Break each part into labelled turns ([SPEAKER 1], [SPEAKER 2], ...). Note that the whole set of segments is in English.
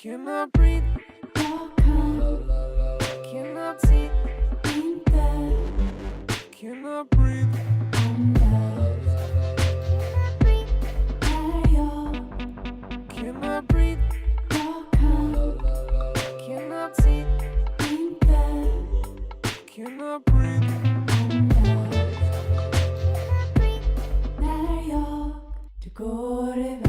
[SPEAKER 1] Cannot breathe. Cannot see. Cannot breathe. Cannot breathe. Cannot see. Cannot breathe. Du går iväg.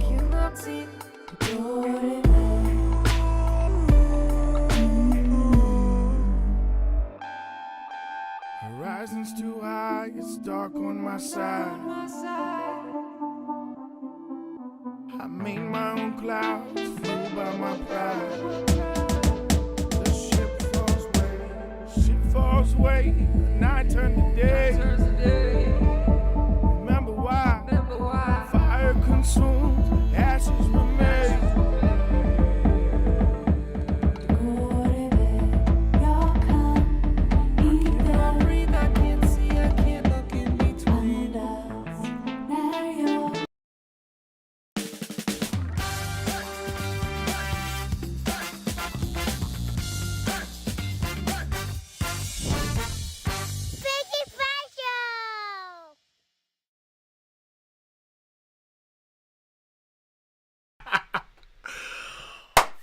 [SPEAKER 1] Cannot see. Du går iväg. Horizon's too high, it's dark on my side. I made my own clouds, flew by my pride. The ship falls away, the night turns to day. Remember why? Fire consumes, ashes remain.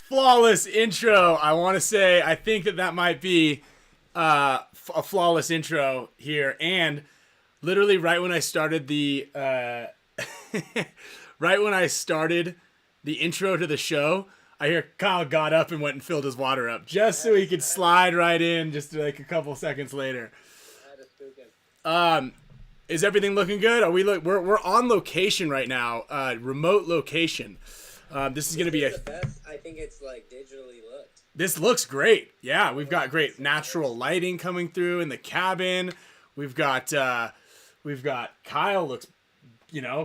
[SPEAKER 2] Flawless intro. I want to say I think that might be a flawless intro here, and literally right when I started the intro to the show, I hear Kyle got up and went and filled his water up just so he could slide right in just like a couple seconds later. Is everything looking good? We're on location right now, remote location. This is going to be
[SPEAKER 3] the best. I think it's like digitally looked.
[SPEAKER 2] This looks great. Yeah, we've got great natural lighting coming through in the cabin. We've got Kyle looks,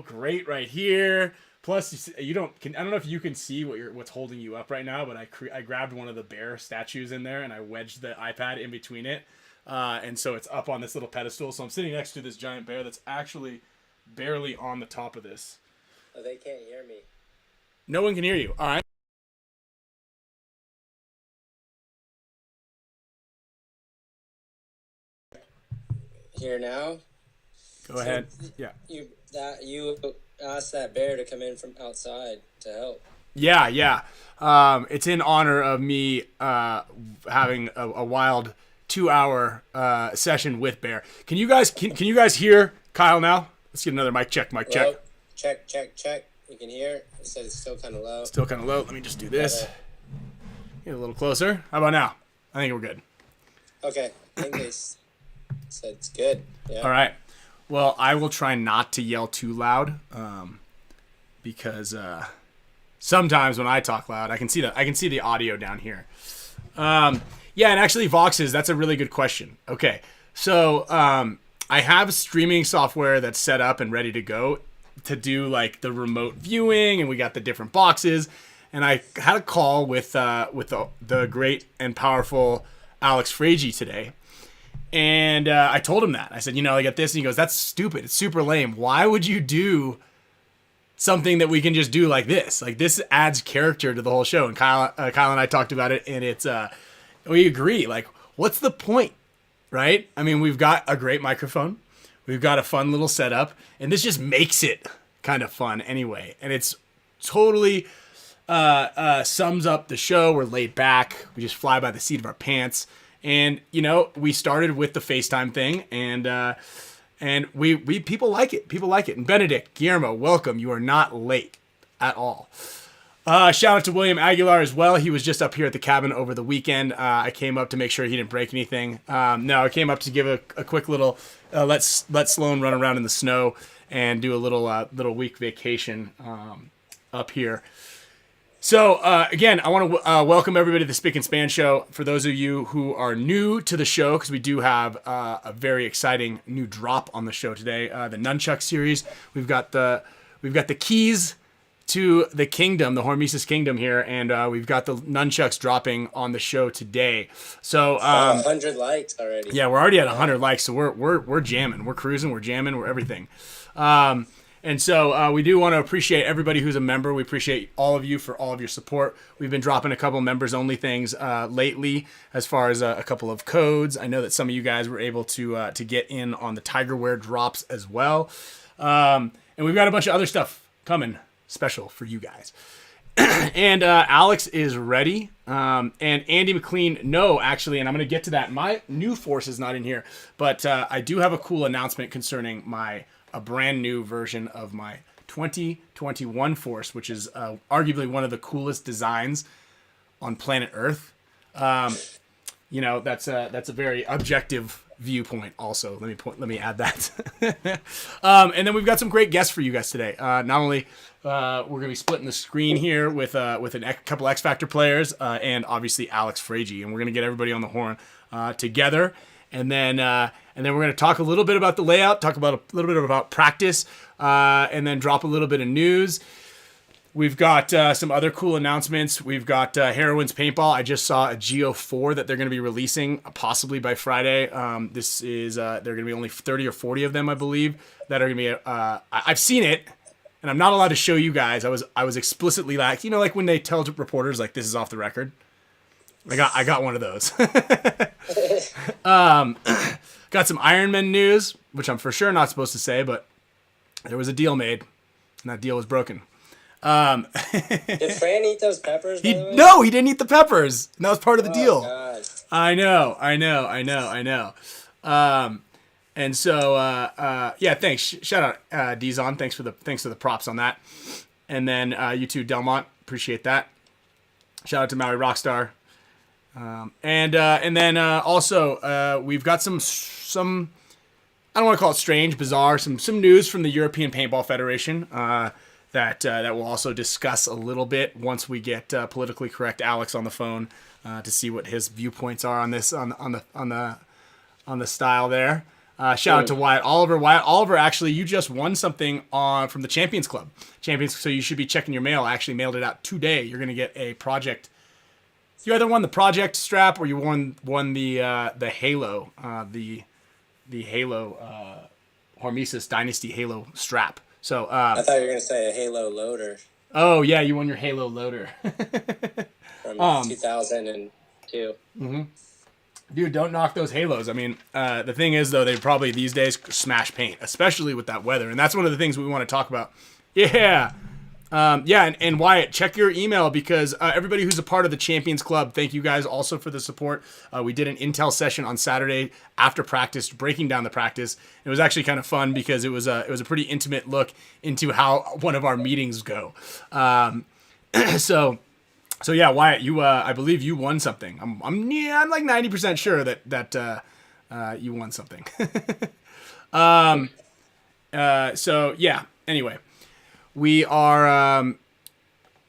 [SPEAKER 2] great right here. Plus, I don't know if you can see what's holding you up right now, but I grabbed one of the bear statues in there and I wedged the iPad in between it, and so it's up on this little pedestal. So I'm sitting next to this giant bear that's actually barely on the top of this.
[SPEAKER 3] Oh, they can't hear me.
[SPEAKER 2] No one can hear you. All right.
[SPEAKER 3] Here now.
[SPEAKER 2] Go ahead. Yeah. You
[SPEAKER 3] asked that bear to come in from outside to help.
[SPEAKER 2] Yeah. It's in honor of me having a wild 2-hour session with Bear. Can you guys hear Kyle now? Let's get another mic check.
[SPEAKER 3] Hello? Check. You can hear. It says it's still kind of low.
[SPEAKER 2] Let me just do this. Get a little closer. How about now? I think we're good.
[SPEAKER 3] Okay. I think they said it's good. Yeah.
[SPEAKER 2] All right. Well, I will try not to yell too loud, because sometimes when I talk loud, I can see the audio down here. And actually, Voxes, that's a really good question. Okay, so I have streaming software that's set up and ready to go to do like the remote viewing, and we got the different boxes. And I had a call with the great and powerful Alex Fragi today. And I told him that. I said, I got this. And he goes, that's stupid. It's super lame. Why would you do something that we can just do like this? Like, this adds character to the whole show. And Kyle and I talked about it, and it's we agree. Like, what's the point, right? I mean, we've got a great microphone. We've got a fun little setup. And this just makes it kind of fun anyway. And it's totally sums up the show. We're laid back. We just fly by the seat of our pants. And, we started with the FaceTime thing, and we people like it. People like it. And Benedict, Guillermo, welcome. You are not late at all. Shout out to William Aguilar as well. He was just up here at the cabin over the weekend. I came up to make sure he didn't break anything. No, I came up to give a quick little let Sloan run around in the snow and do a little week vacation up here. So, again, I want to welcome everybody to the Spick and Span Show. For those of you who are new to the show, because we do have a very exciting new drop on the show today, the Nunchuck series. We've got the keys to the kingdom, the HORMESIS kingdom here, and we've got the Nunchucks dropping on the show today. So
[SPEAKER 3] 100 likes already.
[SPEAKER 2] Yeah, we're already at 100 likes, so we're jamming. We're cruising, we're jamming, we're everything. And so we do want to appreciate everybody who's a member. We appreciate all of you for all of your support. We've been dropping a couple members-only things lately as far as a couple of codes. I know that some of you guys were able to get in on the Tigerware drops as well. And we've got a bunch of other stuff coming special for you guys. And Alex is ready. And Andy McLean, no, actually, and I'm going to get to that. My new force is not in here. But I do have a cool announcement concerning a brand new version of my 2021 Force, which is arguably one of the coolest designs on planet Earth. You know, that's a very objective viewpoint. Also, let me add that. And then we've got some great guests for you guys today. Not only we're gonna be splitting the screen here with a couple X Factor players and obviously Alex Fragi, and we're gonna get everybody on the horn together. And then we're going to talk a little bit about the layout, talk about a little bit about practice, and then drop a little bit of news. We've got some other cool announcements. We've got Heroines Paintball. I just saw a GO4 that they're going to be releasing possibly by Friday. This is they're going to be only 30 or 40 of them, I believe, that are going to be. I've seen it, and I'm not allowed to show you guys. I was explicitly like when they tell reporters like this is off the record. I got one of those. Got some Ironman news, which I'm for sure not supposed to say, but there was a deal made, and that deal was broken.
[SPEAKER 3] Did Fran eat those peppers?
[SPEAKER 2] No, he didn't eat the peppers. And that was part of the deal.
[SPEAKER 3] God.
[SPEAKER 2] I know. And so, yeah, thanks. Shout out Dizon. Thanks for the props on that. And then you too, Delmont. Appreciate that. Shout out to Maui Rockstar. And then also we've got some I don't want to call it strange, bizarre, some news from the European Paintball Federation that we'll also discuss a little bit once we get politically correct Alex on the phone to see what his viewpoints are on this on the style there. Shout out to Wyatt Oliver. Wyatt Oliver, actually, you just won something from the Champions Club. So you should be checking your mail. I actually mailed it out today. You're going to get a project. You either won the project strap or you won the Halo, the Halo HORMESIS Dynasty Halo strap. So
[SPEAKER 3] I thought you were gonna say a Halo loader.
[SPEAKER 2] Oh yeah, you won your Halo loader
[SPEAKER 3] from 2002.
[SPEAKER 2] Mm-hmm. Dude, don't knock those Halos. I mean, the thing is though, they probably these days smash paint, especially with that weather, and that's one of the things we want to talk about. Yeah. And Wyatt, check your email because everybody who's a part of the Champions Club, thank you guys also for the support. We did an intel session on Saturday after practice, breaking down the practice. It was actually kind of fun because it was a pretty intimate look into how one of our meetings go. So yeah, Wyatt, you I believe you won something. I'm like 90% sure that you won something. So yeah. Anyway. We are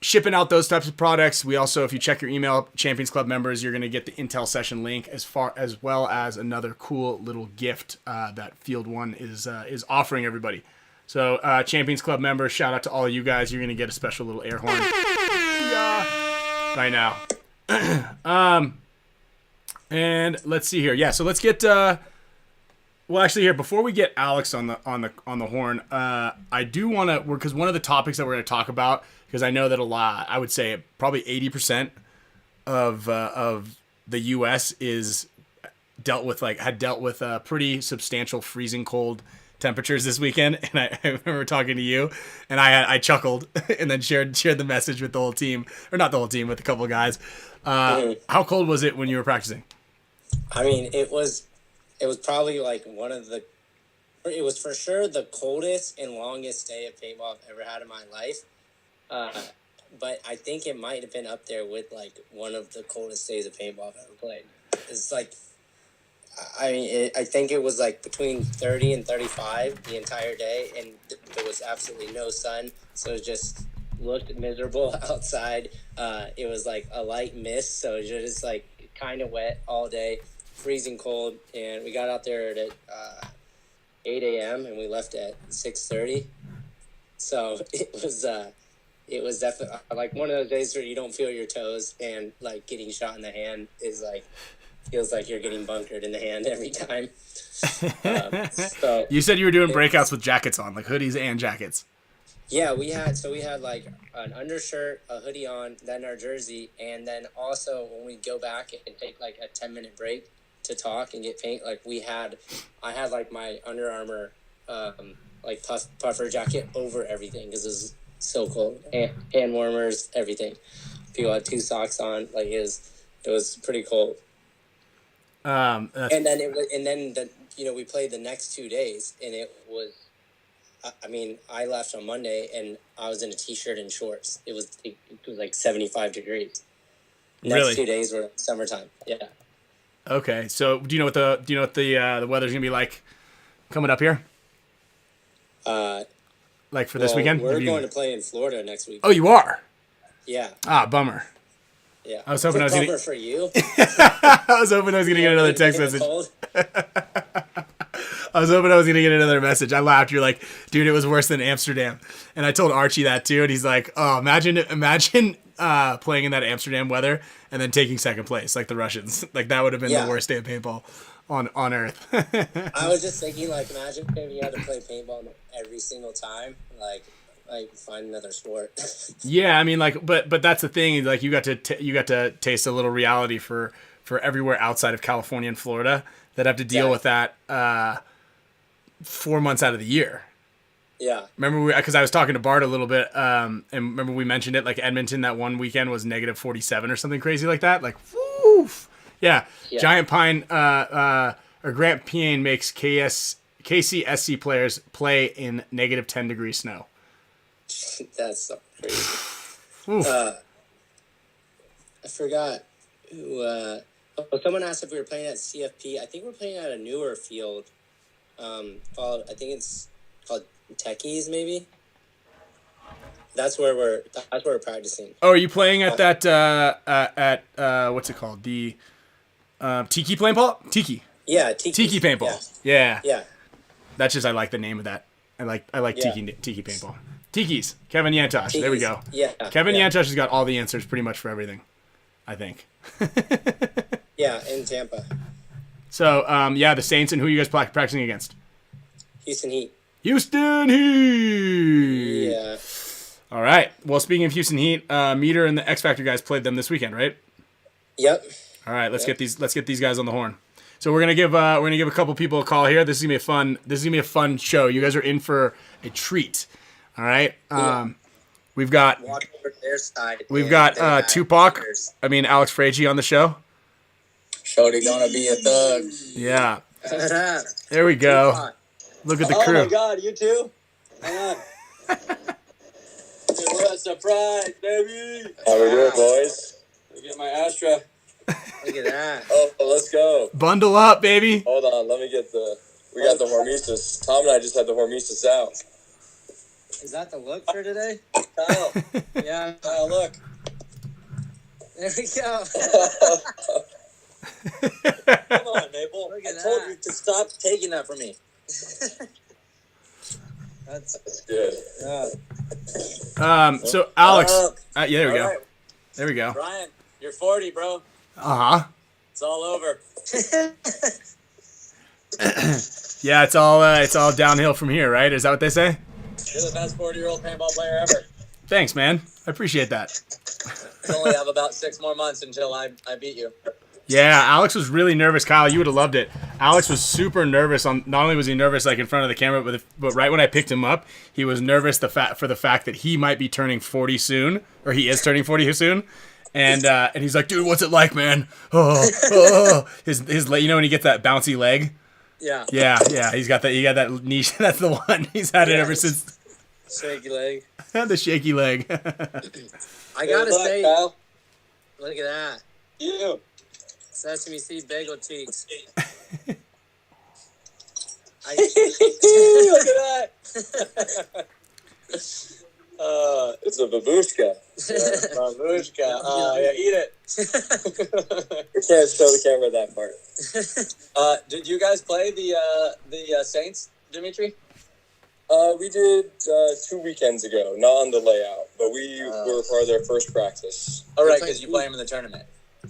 [SPEAKER 2] shipping out those types of products. We also, if you check your email, Champions Club members, you're going to get the Intel session link as well as another cool little gift that Field One is offering everybody. So Champions Club members, shout out to all of you guys. You're going to get a special little air horn right now. And let's see here. Yeah, so let's get. Well, actually, here before we get Alex on the horn, I do want to, because one of the topics that we're going to talk about, because I know that a lot, I would say probably 80% of the U.S. had dealt with pretty substantial freezing cold temperatures this weekend, and I remember talking to you, and I chuckled, and then shared the message with the whole team, or not the whole team, with a couple of guys. How cold was it when you were practicing?
[SPEAKER 3] I mean, it was probably like it was for sure the coldest and longest day of paintball I've ever had in my life. But I think it might have been up there with like one of the coldest days of paintball I've ever played. It's like, I mean, I think it was like between 30 and 35 the entire day, and there was absolutely no sun, so it just looked miserable outside. It was like a light mist, so it was just like kind of wet all day. Freezing cold, and we got out there at 8 a.m. and we left at 6:30. So it was definitely like one of those days where you don't feel your toes, and like getting shot in the hand is like feels like you're getting bunkered in the hand every time. So
[SPEAKER 2] You said you were doing breakouts with jackets on, like hoodies and jackets.
[SPEAKER 3] yeah, we had like an undershirt, a hoodie on, then our jersey, and then also when we go back and take like a 10-minute break to talk and get paint, like I had like my Under Armour like puffer jacket over everything because it was so cold. Hand warmers, everything. People had 2 socks on, like it was pretty cold. And then we played the next 2 days, and it was. I mean, I left on Monday, and I was in a t-shirt and shorts. It was like 75 degrees. Next 2 days were summertime. Yeah.
[SPEAKER 2] Okay, so do you know what the weather's gonna be like coming up here? Like for this weekend?
[SPEAKER 3] We're going to play in Florida next week.
[SPEAKER 2] Oh, you are?
[SPEAKER 3] Yeah.
[SPEAKER 2] Ah, bummer.
[SPEAKER 3] Yeah.
[SPEAKER 2] I was hoping I was
[SPEAKER 3] bummer for you.
[SPEAKER 2] I was hoping I was gonna get another text message. I was hoping I was going to get another message. I laughed. You're like, dude, it was worse than Amsterdam. And I told Archie that too. And he's like, oh, imagine playing in that Amsterdam weather and then taking second place like the Russians. Like that would have been the worst day of paintball on earth.
[SPEAKER 3] I was just thinking, like, imagine if you had to play paintball every single time. Like find another sport.
[SPEAKER 2] Yeah, I mean, like, but that's the thing. Like, you got to taste a little reality for everywhere outside of California and Florida that have to deal with that 4 months out of the year.
[SPEAKER 3] Yeah.
[SPEAKER 2] Remember, because I was talking to Bart a little bit, and remember we mentioned it, like Edmonton that one weekend was negative 47 or something crazy like that. Like, woof. Yeah. Giant Pine, or Grant Payne makes KCSC players play in negative 10 degree snow.
[SPEAKER 3] That's so crazy. I forgot who, someone asked if we were playing at CFP. I think we're playing at a newer field. I think it's called Techies, maybe. That's where we're practicing.
[SPEAKER 2] Oh, are you playing at that what's it called? The Tiki paintball? Tiki.
[SPEAKER 3] Yeah, Tiki
[SPEAKER 2] paintball. Yeah.
[SPEAKER 3] Yeah.
[SPEAKER 2] That's just I like the name of that. I like Tiki paintball. Tiki's. Kevin Yantosh. There we go.
[SPEAKER 3] Yeah.
[SPEAKER 2] Kevin Yantosh has got all the answers pretty much for everything, I think.
[SPEAKER 3] Yeah, in Tampa.
[SPEAKER 2] So, the Saints, and who are you guys practicing against?
[SPEAKER 3] Houston Heat.
[SPEAKER 2] Houston Heat!
[SPEAKER 3] Yeah.
[SPEAKER 2] All right. Well, speaking of Houston Heat, Meter and the X Factor guys played them this weekend, right?
[SPEAKER 3] Yep.
[SPEAKER 2] All right, let's get these guys on the horn. So we're gonna give a couple people a call here. This is gonna be a fun show. You guys are in for a treat. All right. We've got
[SPEAKER 3] Walk over to their side.
[SPEAKER 2] We've got Tupac. Alex Fragey on the show.
[SPEAKER 4] Shorty gonna be a thug.
[SPEAKER 2] Yeah. There we go.
[SPEAKER 3] Tupac.
[SPEAKER 2] Look at the crew.
[SPEAKER 4] Oh my God, you too? Hang on. What a surprise, baby!
[SPEAKER 5] How we doing, boys?
[SPEAKER 4] Let me get my Astra.
[SPEAKER 3] Look at that.
[SPEAKER 5] Oh, let's go.
[SPEAKER 2] Bundle up, baby.
[SPEAKER 5] Hold on, let me get we got the HORMESIS. Tom and I just had the HORMESIS out.
[SPEAKER 3] Is that the look for today?
[SPEAKER 4] Kyle,
[SPEAKER 3] Yeah.
[SPEAKER 4] Kyle, look.
[SPEAKER 3] There we go.
[SPEAKER 4] Come on, Maple.
[SPEAKER 3] Look
[SPEAKER 4] I
[SPEAKER 3] at
[SPEAKER 4] told
[SPEAKER 3] that.
[SPEAKER 4] you to stop taking that from me.
[SPEAKER 3] That's
[SPEAKER 5] Good.
[SPEAKER 3] yeah.
[SPEAKER 2] So Alex.
[SPEAKER 4] Uh,
[SPEAKER 2] Yeah, there we go.
[SPEAKER 4] All right,
[SPEAKER 2] There we go.
[SPEAKER 4] Brian, you're 40, bro.
[SPEAKER 2] Uh huh.
[SPEAKER 4] It's all over.
[SPEAKER 2] Yeah, it's all downhill from here, right? Is that what they say?
[SPEAKER 4] You're the best 40-year-old paintball player ever.
[SPEAKER 2] Thanks, man. I appreciate that.
[SPEAKER 4] You only have about 6 more months until I beat you.
[SPEAKER 2] Yeah, Alex was really nervous. Kyle, you would have loved it. Alex was super nervous. Not only was he nervous like in front of the camera, but right when I picked him up, he was nervous for the fact that he might be turning 40 soon, or he is turning 40 soon. And he's like, dude, what's it like, man? Oh. His when he gets that bouncy leg.
[SPEAKER 3] Yeah.
[SPEAKER 2] Yeah. He got that niche. That's the one. He's had it ever since.
[SPEAKER 3] Shaky leg.
[SPEAKER 2] The shaky leg.
[SPEAKER 3] I gotta
[SPEAKER 4] Good luck,
[SPEAKER 3] say,
[SPEAKER 4] Kyle.
[SPEAKER 3] look at that.
[SPEAKER 4] You.
[SPEAKER 3] Sesame seed bagel cheeks.
[SPEAKER 4] Look at that.
[SPEAKER 5] It's a babushka.
[SPEAKER 4] Babushka. Yeah, eat it.
[SPEAKER 5] We can't show the camera that part.
[SPEAKER 4] Did you guys play the Saints, Dimitri?
[SPEAKER 5] We did 2 weekends ago, not on the layout, but we were part of their first practice.
[SPEAKER 4] Oh, right, because you play them in the tournament.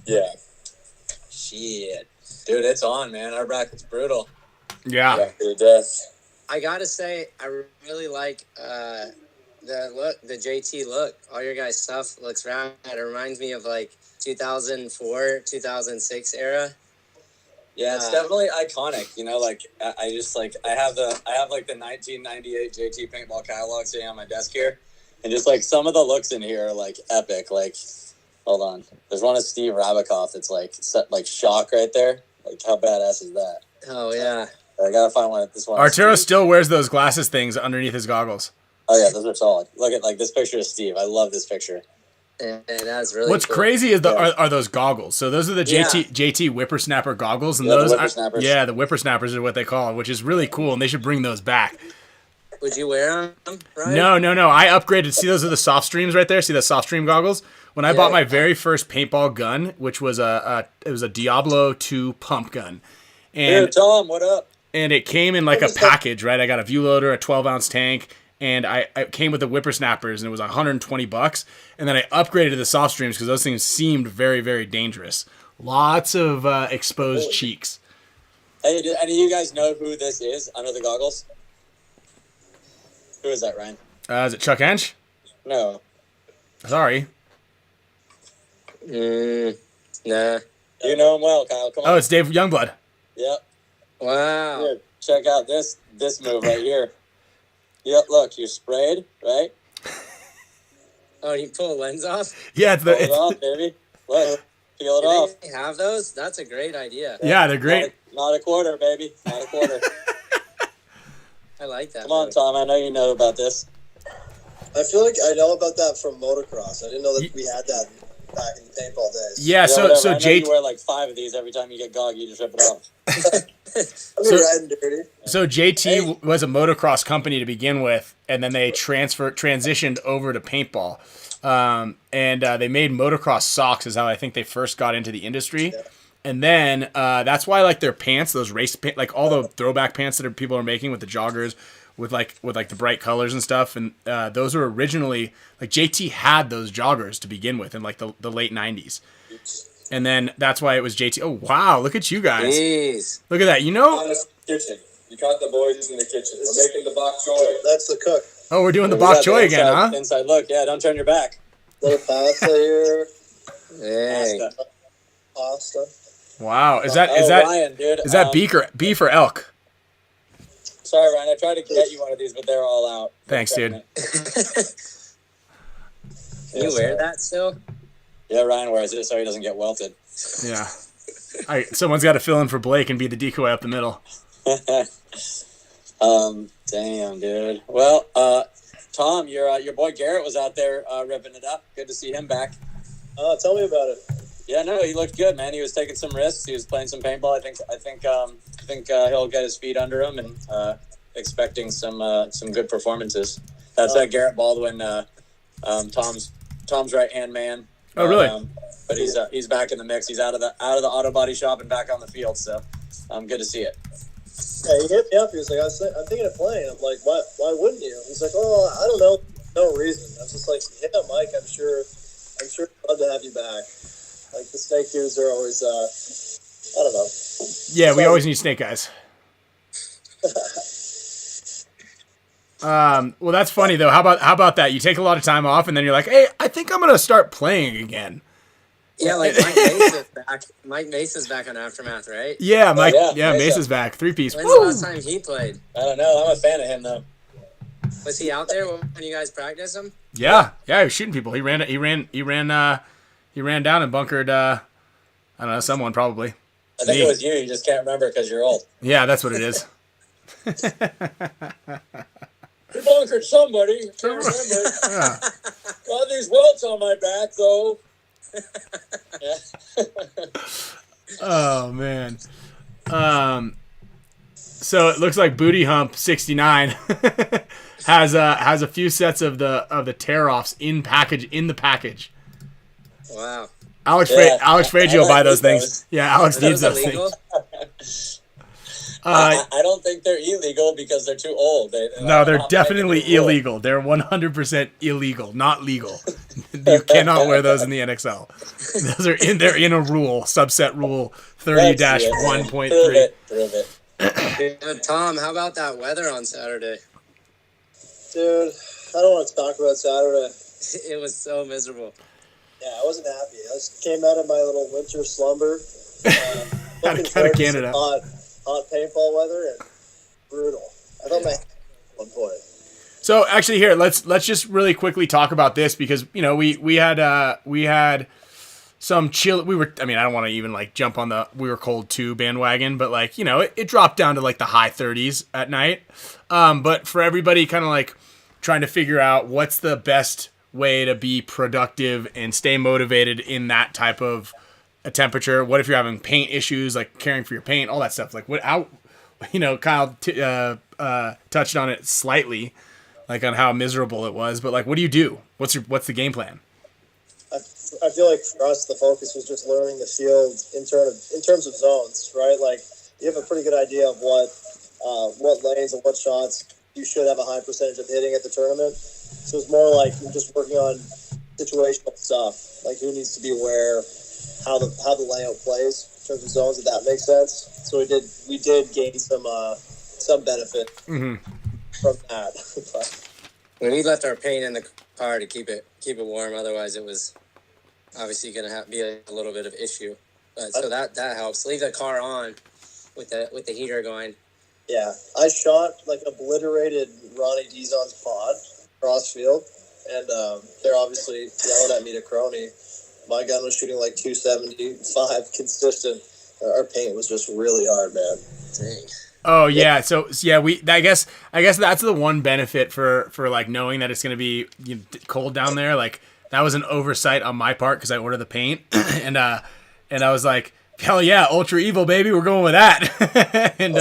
[SPEAKER 5] Yeah.
[SPEAKER 4] Shit. Dude, it's on, man. Our bracket's brutal.
[SPEAKER 2] Yeah.
[SPEAKER 5] Yeah, to the death.
[SPEAKER 3] I gotta say, I really like the JT look. All your guys' stuff looks rad. It reminds me of like 2004, 2006 era.
[SPEAKER 4] Yeah, it's definitely iconic. You know, like I just like I have like the 1998 JT paintball catalog sitting on my desk here, and just like some of the looks in here are like epic. Like, hold on, there's one of Steve Rabikoff that's like set like shock right there. Like, how badass is that?
[SPEAKER 3] Oh yeah.
[SPEAKER 4] I gotta find one. This one.
[SPEAKER 2] Arturo still wears those glasses things underneath his goggles.
[SPEAKER 4] Oh yeah, those are solid. Look at like this picture of Steve. I love this picture.
[SPEAKER 3] And that's really
[SPEAKER 2] What's
[SPEAKER 3] cool.
[SPEAKER 2] crazy is are those goggles. So those are the JT whippersnapper goggles, and
[SPEAKER 4] Yeah, the
[SPEAKER 2] those
[SPEAKER 4] whippersnappers.
[SPEAKER 2] the whippersnappers are what they call them, which is really cool, and they should bring those back.
[SPEAKER 3] Would you wear them, Ryan?
[SPEAKER 2] No. I upgraded. See, those are the soft streams right there. See the soft stream goggles? When I bought my very first paintball gun, which was it was a Diablo 2 pump gun,
[SPEAKER 4] Here,
[SPEAKER 2] and
[SPEAKER 4] Tom, what up?
[SPEAKER 2] and it came in like a package, right? I got a view loader, a 12-ounce tank, and I came with the whippersnappers, and it was $120. And then I upgraded to the soft streams because those things seemed very, very dangerous. Lots of exposed cheeks.
[SPEAKER 4] Hey, do any of you guys know who this is under the goggles? Who is that, Ryan?
[SPEAKER 2] Is it Chuck Hench?
[SPEAKER 4] No.
[SPEAKER 2] Sorry.
[SPEAKER 3] Nah.
[SPEAKER 4] You know him well, Kyle. Come on.
[SPEAKER 2] Oh, it's Dave Youngblood.
[SPEAKER 4] Yep.
[SPEAKER 3] Wow.
[SPEAKER 4] Here, check out this move right here. Yep, look, you're sprayed, right?
[SPEAKER 3] Oh, you pull a lens off?
[SPEAKER 2] Yeah, it's
[SPEAKER 4] Pull it off, baby. Look, peel it
[SPEAKER 3] Do
[SPEAKER 4] off.
[SPEAKER 3] they have those? That's a great idea.
[SPEAKER 2] yeah, they're great.
[SPEAKER 4] Not a quarter, baby. Not a quarter.
[SPEAKER 3] I like that.
[SPEAKER 4] Come on, Tom. I know you know about this.
[SPEAKER 6] I feel like I know about that from motocross. I didn't know that we had that back in the paintball days.
[SPEAKER 2] Yeah,
[SPEAKER 4] Whatever.
[SPEAKER 2] so
[SPEAKER 4] I know
[SPEAKER 2] JT
[SPEAKER 4] you wear like 5 of these every time you get gog. You just rip it off.
[SPEAKER 6] I mean, riding dirty.
[SPEAKER 2] So JT was a motocross company to begin with, and then they transitioned over to paintball. And they made motocross socks is how I think they first got into the industry.
[SPEAKER 6] Yeah.
[SPEAKER 2] And then that's why like their pants, those race pants, like all the throwback pants that people are making with the joggers, with the bright colors and stuff, and those were originally like JT had those joggers to begin with in like the late 90s. And then that's why it was JT. Oh wow, look at you guys.
[SPEAKER 3] Jeez.
[SPEAKER 2] Look at that. You know,
[SPEAKER 5] Kitchen. You caught the boys in the kitchen. We're making the bok choy.
[SPEAKER 6] That's the cook.
[SPEAKER 2] oh, we're doing the
[SPEAKER 4] We
[SPEAKER 2] bok
[SPEAKER 4] got
[SPEAKER 2] choy
[SPEAKER 4] the
[SPEAKER 2] again, huh?
[SPEAKER 4] Inside look. Yeah, don't turn your back.
[SPEAKER 6] Little pasta here.
[SPEAKER 3] Dang.
[SPEAKER 4] Pasta.
[SPEAKER 6] Pasta.
[SPEAKER 2] Wow. Is
[SPEAKER 4] Oh,
[SPEAKER 2] that
[SPEAKER 4] Ryan, dude.
[SPEAKER 2] is that beef or elk?
[SPEAKER 4] Sorry, Ryan. I tried to get you one of these, but they're all out.
[SPEAKER 2] Thanks, dude.
[SPEAKER 3] Can you wear that still?
[SPEAKER 4] Yeah, Ryan wears it so he doesn't get welted.
[SPEAKER 2] Yeah. Someone's got to fill in for Blake and be the decoy up the middle.
[SPEAKER 4] Damn, dude. Well, Tom, your boy Garrett was out there ripping it up. Good to see him back.
[SPEAKER 6] Tell me about it.
[SPEAKER 4] Yeah, no, he looked good, man. He was taking some risks. He was playing some paintball. I think he'll get his feet under him and expecting some good performances. That's Garrett Baldwin, Tom's right hand man.
[SPEAKER 2] Oh, really?
[SPEAKER 4] But he's back in the mix. He's out of the auto body shop and back on the field. So, good to see it.
[SPEAKER 6] Yeah, he hit me up. He was like, I'm thinking of playing. I'm like, why wouldn't you? He's like, oh, I don't know. No reason. I was just like, yeah, Mike, I'm sure I'd love to have you back. Like, the snake dudes are always, I don't know.
[SPEAKER 2] Yeah, we always need snake eyes. Well, that's funny though. How about that? You take a lot of time off, and then you're like, "Hey, I think I'm gonna start playing again."
[SPEAKER 3] Yeah, like Mike Mace is back. Mike Mace is back on Aftermath, right?
[SPEAKER 2] Yeah, Mike.
[SPEAKER 4] yeah,
[SPEAKER 2] Yeah,
[SPEAKER 4] Mesa.
[SPEAKER 2] Mace is back. 3-piece.
[SPEAKER 3] When's the last time he played?
[SPEAKER 4] I don't know. I'm a fan of him though.
[SPEAKER 3] Was he out there when you guys practiced him?
[SPEAKER 2] Yeah, he was shooting people. He ran down and bunkered. I don't know, someone probably.
[SPEAKER 4] I think
[SPEAKER 2] Me.
[SPEAKER 4] it was you. You just can't remember because you're old.
[SPEAKER 2] Yeah, that's what it is.
[SPEAKER 4] You bunkered somebody. Can't remember.
[SPEAKER 2] Yeah.
[SPEAKER 4] Got these welts on my back though. Yeah.
[SPEAKER 2] Oh man. So it looks like Booty Hump 69 has a few sets of the tear offs in the package.
[SPEAKER 3] Wow.
[SPEAKER 2] Alex
[SPEAKER 4] Yeah,
[SPEAKER 2] Frazier will
[SPEAKER 4] I
[SPEAKER 2] buy those
[SPEAKER 4] need
[SPEAKER 2] things.
[SPEAKER 4] those.
[SPEAKER 2] Yeah, Alex
[SPEAKER 3] Are
[SPEAKER 2] needs
[SPEAKER 3] those
[SPEAKER 2] those
[SPEAKER 3] illegal?
[SPEAKER 2] things.
[SPEAKER 4] I don't think they're illegal because they're too old.
[SPEAKER 2] No, they're definitely illegal. They're 100% illegal, not legal. You cannot wear those in the NXL. Those are they're in a rule, subset rule 30-1.3.
[SPEAKER 4] Prove it.
[SPEAKER 3] Tom, how about that weather on Saturday?
[SPEAKER 6] Dude, I don't want to talk about Saturday.
[SPEAKER 3] It was so miserable.
[SPEAKER 6] Yeah, I wasn't happy. I just came out of my little winter slumber.
[SPEAKER 2] Out of Canada.
[SPEAKER 6] Hot paintball weather and brutal. I thought my at one point.
[SPEAKER 2] So actually, here let's just really quickly talk about this because we had some chill. I don't want to even like jump on the we were cold too bandwagon, but like it dropped down to like the high 30s at night. But for everybody, kind of like trying to figure out what's the best way to be productive and stay motivated in that type of a temperature. What if you're having paint issues, like caring for your paint, all that stuff? Like Kyle touched on it slightly, like on how miserable it was. But like, what do you do? What's the game plan?
[SPEAKER 6] I feel like for us, the focus was just learning the field in terms of zones, right? Like you have a pretty good idea of what lanes and what shots you should have a high percentage of hitting at the tournament. So it's more like you're just working on situational stuff, like who needs to be where, how the layout plays in terms of zones, if that makes sense. So we did gain some benefit from that.
[SPEAKER 3] We left our paint in the car to keep it warm. Otherwise, it was obviously going to be a little bit of issue. So that helps. Leave the car on with the heater going.
[SPEAKER 6] Yeah, I shot like obliterated Ronnie Dizon's pod cross field, and they're obviously yelling at me to crony. My gun was shooting like 275 consistent. Our paint was just really hard, man.
[SPEAKER 3] Dang.
[SPEAKER 2] Oh yeah, so yeah, I guess that's the one benefit for like knowing that it's gonna be cold down there. Like that was an oversight on my part because I ordered the paint, and I was like, hell yeah, Ultra Evil baby, we're going with that. And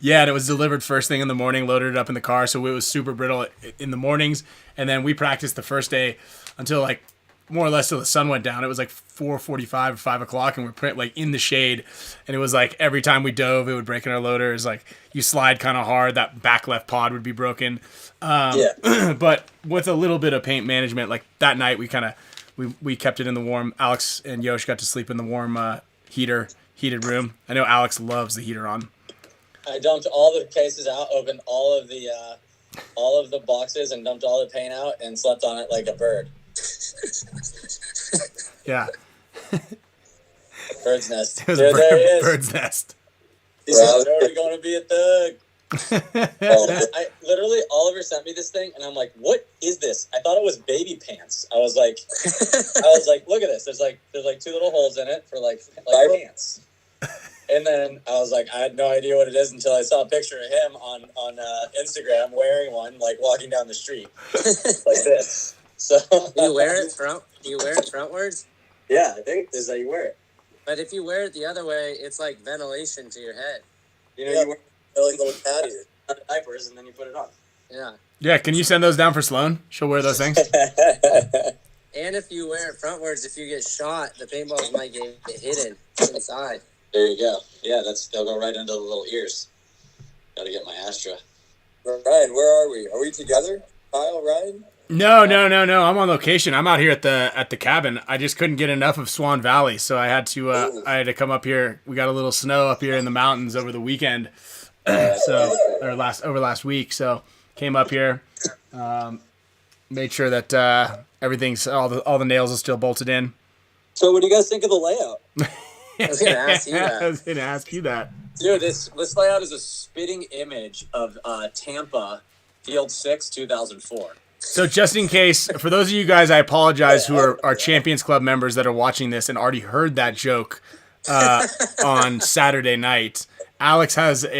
[SPEAKER 2] and it was delivered first thing in the morning, loaded it up in the car, so it was super brittle in the mornings, and then we practiced the first day until like more or less till the sun went down. It was like 4:45 or 5 o'clock, and we're like in the shade, and it was like every time we dove, it would break in our loader. It was like you slide kind of hard, that back left pod would be broken. But with a little bit of paint management, like that night, we kept it in the warm. Alex and Yosh got to sleep in the warm heated room. I know Alex loves the heater on.
[SPEAKER 4] I dumped all the cases out, opened all of the boxes, and dumped all the paint out, and slept on it like a bird.
[SPEAKER 2] Yeah.
[SPEAKER 4] Bird's nest.
[SPEAKER 2] It was
[SPEAKER 4] There he is.
[SPEAKER 2] Bird's nest.
[SPEAKER 4] He's already going to be a thug. I literally, Oliver sent me this thing, and I'm like, "What is this?" I thought it was baby pants. I was like, "Look at this. There's like two little holes in it for like pants." And then I was like, I had no idea what it is until I saw a picture of him on Instagram wearing one, like walking down the street like this. So
[SPEAKER 3] Do you wear it frontwards?
[SPEAKER 4] Yeah, I think this is how you wear it.
[SPEAKER 3] But if you wear it the other way, it's like ventilation to your head.
[SPEAKER 4] You know,
[SPEAKER 6] Yeah.
[SPEAKER 4] you wear
[SPEAKER 6] They're like little caddies.
[SPEAKER 4] diapers and then you put it on.
[SPEAKER 3] Yeah.
[SPEAKER 2] Yeah, can you send those down for Sloan? She'll wear those things.
[SPEAKER 3] And if you wear it frontwards, if you get shot, the paintballs might get hidden inside.
[SPEAKER 4] There you go. Yeah, they'll go right into the little ears. Got to get my Astra.
[SPEAKER 5] Ryan, where are we? Are we together? Kyle, Ryan?
[SPEAKER 2] No. I'm on location. I'm out here at the cabin. I just couldn't get enough of Swan Valley, so I had to come up here. We got a little snow up here in the mountains over the weekend, over last week. So came up here, made sure that everything's all the nails are still bolted in.
[SPEAKER 4] So what do you guys think of the layout?
[SPEAKER 3] I was gonna ask you that.
[SPEAKER 2] I was gonna ask you that.
[SPEAKER 4] Dude, this layout is a spitting image of Tampa Field 6, 2004.
[SPEAKER 2] So just in case, for those of you guys, I apologize, who are our Champions Club members that are watching this and already heard that joke on Saturday night. Alex has just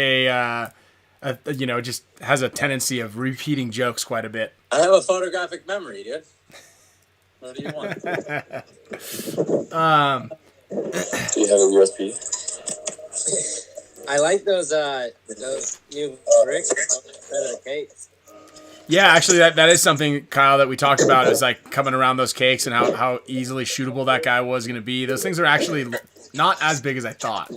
[SPEAKER 2] has a tendency of repeating jokes quite a bit.
[SPEAKER 4] I have a photographic memory, dude. What do you want?
[SPEAKER 5] Do you have a USB?
[SPEAKER 3] I like those new bricks that are cakes.
[SPEAKER 2] Yeah, actually, that is something, Kyle, that we talked about, is like coming around those cakes and how easily shootable that guy was going to be. Those things are actually not as big as I thought.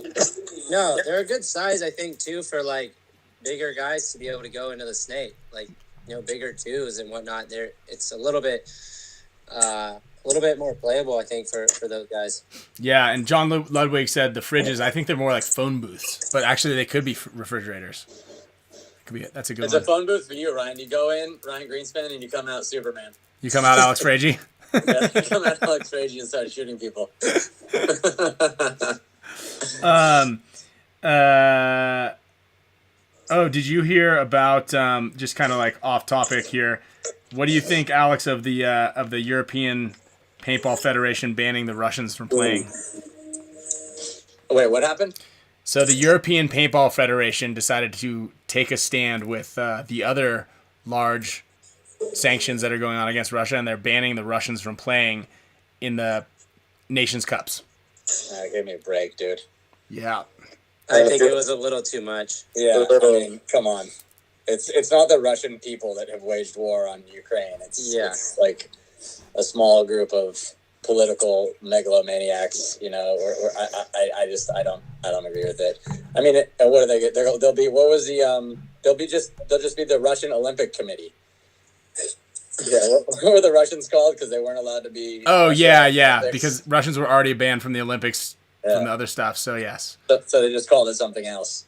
[SPEAKER 3] No, they're a good size, I think, too, for like bigger guys to be able to go into the snake, like bigger twos and whatnot. It's a little bit more playable, I think, for those guys.
[SPEAKER 2] Yeah, and John Ludwig said the fridges, I think they're more like phone booths, but actually they could be refrigerators. That's a good one.
[SPEAKER 4] It's a phone booth for you, Ryan. You go in, Ryan Greenspan, and you come out Superman.
[SPEAKER 2] You come out Alex Fragy?
[SPEAKER 4] Yeah, you come out Alex Fragy and start shooting people.
[SPEAKER 2] Did you hear about, just kind of like off topic here, what do you think, Alex, of the European Paintball Federation banning the Russians from playing?
[SPEAKER 4] Wait, what happened?
[SPEAKER 2] So the European Paintball Federation decided to take a stand with the other large sanctions that are going on against Russia, and they're banning the Russians from playing in the Nations Cups.
[SPEAKER 4] Give me a break, dude.
[SPEAKER 2] Yeah.
[SPEAKER 3] I think it was a little too much.
[SPEAKER 4] Yeah, I mean, come on. It's not the Russian people that have waged war on Ukraine. It's like a small group of political megalomaniacs, or I don't agree with it. I mean, what do they get? They'll be, what was the they'll just be the Russian Olympic Committee. Yeah, what were the Russians called? Because they weren't allowed to be.
[SPEAKER 2] Oh,
[SPEAKER 4] Russian
[SPEAKER 2] yeah,
[SPEAKER 4] Olympics.
[SPEAKER 2] because Russians were already banned from the Olympics from the other stuff. So yes.
[SPEAKER 4] So they just called it something else.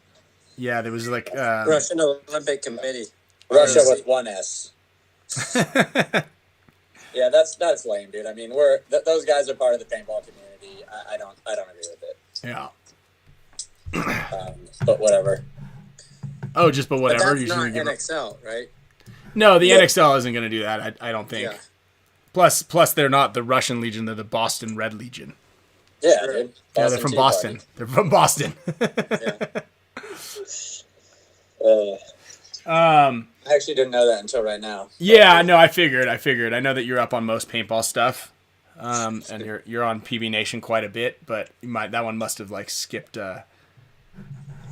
[SPEAKER 2] Yeah, there was like
[SPEAKER 3] Russian Olympic Committee.
[SPEAKER 4] Russia with one S. Yeah, that's lame, dude. I mean, those guys are part of the paintball community. I don't agree with it.
[SPEAKER 2] Yeah.
[SPEAKER 4] But whatever.
[SPEAKER 2] Oh, just but whatever.
[SPEAKER 3] But that's not NXL, right?
[SPEAKER 2] No, the NXL isn't going to do that. I don't think.
[SPEAKER 3] Yeah.
[SPEAKER 2] Plus, they're not the Russian Legion. They're the Boston Red Legion.
[SPEAKER 4] Yeah, dude.
[SPEAKER 2] Yeah, they're from Boston. They're from Boston.
[SPEAKER 4] I actually didn't know that until right now.
[SPEAKER 2] Yeah, no, I figured. I know that you're up on most paintball stuff, and you're on PB Nation quite a bit, but that one must have like skipped over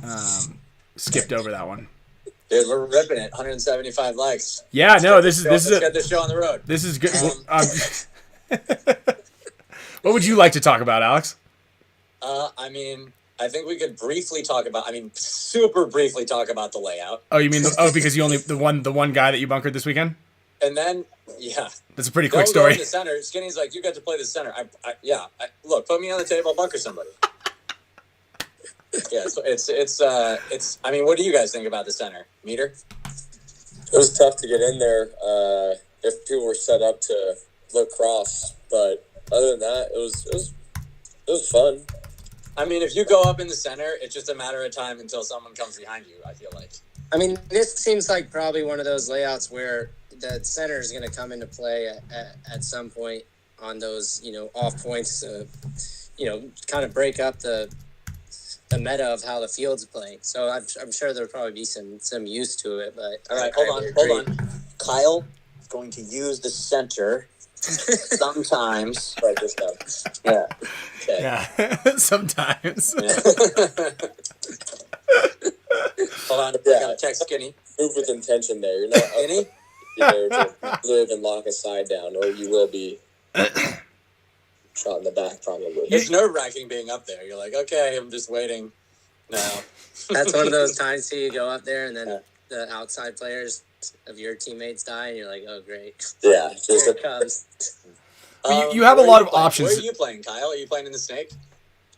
[SPEAKER 2] that one.
[SPEAKER 4] Dude, we're ripping it. 175 likes.
[SPEAKER 2] Yeah, no, this is
[SPEAKER 4] Let's get this show on the road.
[SPEAKER 2] This is good. What would you like to talk about, Alex?
[SPEAKER 4] I mean, I think we could super briefly talk about the layout.
[SPEAKER 2] Oh, you mean because you only the one guy that you bunkered this weekend?
[SPEAKER 4] And then, yeah.
[SPEAKER 2] That's a pretty quick story.
[SPEAKER 4] Go to the center. Skinny's like, you got to play the center. Look, put me on the table, I'll bunker somebody. Yeah, so it's. I mean, what do you guys think about the center, Meter?
[SPEAKER 5] It was tough to get in there if people were set up to look cross, but other than that, it was fun.
[SPEAKER 4] I mean, if you go up in the center, it's just a matter of time until someone comes behind you, I feel like.
[SPEAKER 3] I mean, this seems like probably one of those layouts where the center is going to come into play at some point on those, off points to, kind of break up the meta of how the field's playing. So I'm sure there'll probably be some use to it. But
[SPEAKER 4] all right, hold on. Kyle is going to use the center sometimes.
[SPEAKER 5] Right, this time.
[SPEAKER 4] Yeah. Okay.
[SPEAKER 2] Yeah, sometimes.
[SPEAKER 4] Yeah. Hold on.
[SPEAKER 5] Yeah.
[SPEAKER 4] I gotta text Skinny.
[SPEAKER 5] Move with intention there. You're not
[SPEAKER 4] Skinny?
[SPEAKER 5] there to live and lock a side down, or you will be shot in the back probably.
[SPEAKER 4] It's nerve-wracking being up there. You're like, okay, I'm just waiting. No.
[SPEAKER 3] That's one of those times too, you go up there and then the outside players of your teammates die and you're like, oh great.
[SPEAKER 5] Yeah,
[SPEAKER 3] Here it comes.
[SPEAKER 2] You have a lot of
[SPEAKER 4] playing?
[SPEAKER 2] options.
[SPEAKER 4] Where are you playing, Kyle? Are you playing in the Snake?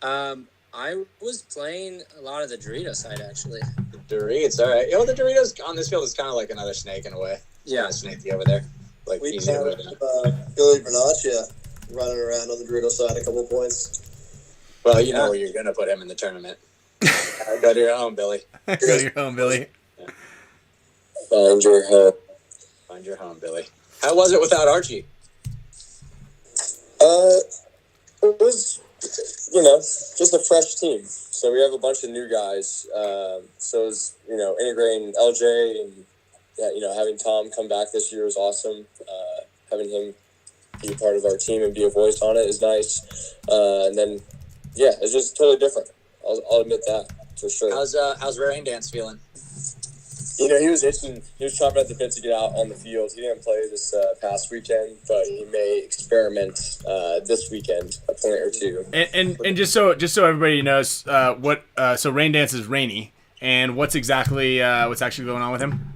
[SPEAKER 3] I was playing a lot of the Dorito side actually.
[SPEAKER 4] The Doritos, all right. The Doritos on this field is kind of like another snake in a way.
[SPEAKER 3] Yeah.
[SPEAKER 4] Kind of snaky over there. Like
[SPEAKER 6] We
[SPEAKER 4] easy
[SPEAKER 6] had
[SPEAKER 4] over there.
[SPEAKER 6] Billy Bernaccia running around on the Dorito side a couple of points.
[SPEAKER 4] Well, you know where you're going to put him in the tournament. Go to your home, Billy.
[SPEAKER 2] Go to your home, Billy.
[SPEAKER 5] Find your home.
[SPEAKER 4] Find your home, Billy. How was it without Archie?
[SPEAKER 5] It was, just a fresh team. So we have a bunch of new guys. So it was, integrating LJ and, having Tom come back this year was awesome. Having him be a part of our team and be a voice on it is nice. And then, it's just totally different. I'll admit that for sure.
[SPEAKER 4] How's Rain Dance feeling?
[SPEAKER 5] He was itching. He was chomping at the bit to get out on the field. He didn't play this past weekend, but he may experiment this weekend, a point or two.
[SPEAKER 2] And just so everybody knows, so rain dance is rainy, and what's actually going on with him?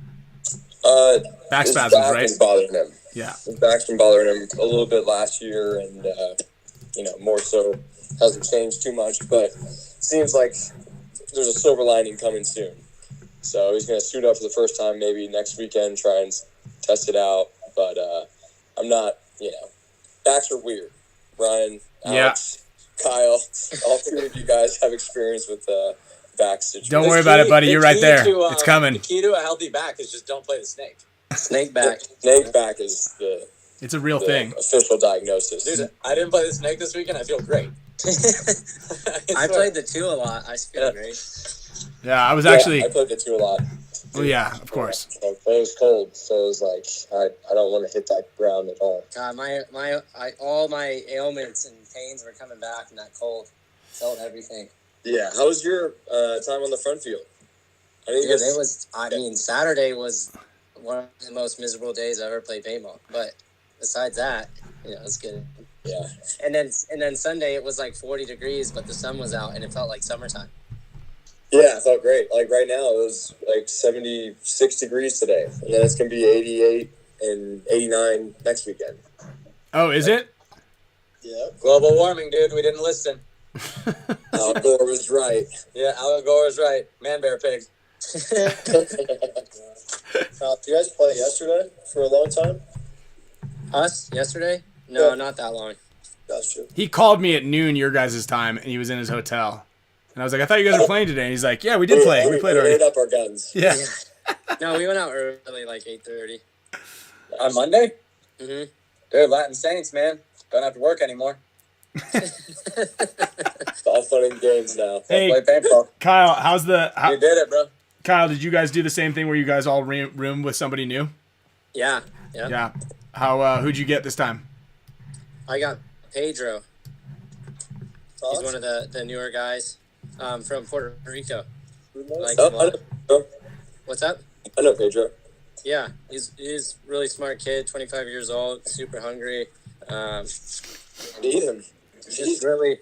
[SPEAKER 2] Back spasms, right?
[SPEAKER 5] His back is bothering him.
[SPEAKER 2] Yeah,
[SPEAKER 5] his back's been bothering him a little bit last year, and more so hasn't changed too much. But seems like there's a silver lining coming soon. So he's going to suit up for the first time maybe next weekend, try and test it out. But I'm not, backs are weird. Ryan, Alex, Kyle, all three of you guys have experience with back situations.
[SPEAKER 2] Don't worry about it, buddy. You're right there. It's coming.
[SPEAKER 4] The key to a healthy back is just don't play the snake.
[SPEAKER 3] Snake back.
[SPEAKER 5] Snake back is
[SPEAKER 2] it's a real thing.
[SPEAKER 5] Official diagnosis.
[SPEAKER 4] Dude, I didn't play the snake this weekend. I feel great.
[SPEAKER 3] I played the 2 a lot. I feel great.
[SPEAKER 2] Yeah, I played
[SPEAKER 5] the 2 a lot.
[SPEAKER 2] Well, yeah, of course.
[SPEAKER 5] It was cold, so it was like I don't want to hit that ground at all.
[SPEAKER 3] God, all my ailments and pains were coming back in that cold. Felt everything.
[SPEAKER 5] Yeah, how was your time on the front field?
[SPEAKER 3] Saturday was one of the most miserable days I ever played paintball. But besides that, it's good.
[SPEAKER 5] Yeah.
[SPEAKER 3] And then Sunday it was like 40 degrees, but the sun was out and it felt like summertime.
[SPEAKER 5] Yeah, it felt great. Like right now, it was like 76 degrees today, and then it's gonna be 88 and 89 next weekend.
[SPEAKER 2] Oh, is it?
[SPEAKER 5] Yeah.
[SPEAKER 4] Global warming, dude. We didn't listen.
[SPEAKER 5] Al Gore was right.
[SPEAKER 4] Yeah, Al Gore was right. Man, bear, pig.
[SPEAKER 6] Did you guys play yesterday for a long time?
[SPEAKER 3] Us? Yesterday? No, not that long.
[SPEAKER 6] That's true.
[SPEAKER 2] He called me at noon your guys' time, and he was in his hotel. And I was like, I thought you guys were playing today. And he's like, yeah, we did play. We played already.
[SPEAKER 5] We made up our guns.
[SPEAKER 2] Yeah.
[SPEAKER 3] No, we went out early, like 8:30.
[SPEAKER 4] On Monday?
[SPEAKER 3] Mm-hmm.
[SPEAKER 4] Dude, Latin Saints, man. Don't have to work anymore.
[SPEAKER 5] It's all fun and games now.
[SPEAKER 2] Hey,
[SPEAKER 4] play paintball.
[SPEAKER 2] Kyle,
[SPEAKER 4] you did it, bro.
[SPEAKER 2] Kyle, did you guys do the same thing where you guys all room with somebody new?
[SPEAKER 3] Yeah.
[SPEAKER 2] Yeah. How who'd you get this time?
[SPEAKER 3] I got Pedro.
[SPEAKER 6] Thoughts?
[SPEAKER 3] He's one of the newer guys from Puerto Rico.
[SPEAKER 5] I know.
[SPEAKER 3] What's up?
[SPEAKER 5] I know Pedro.
[SPEAKER 3] Yeah, he's a really smart kid, 25 years old, super hungry.
[SPEAKER 5] Need him.
[SPEAKER 3] Just really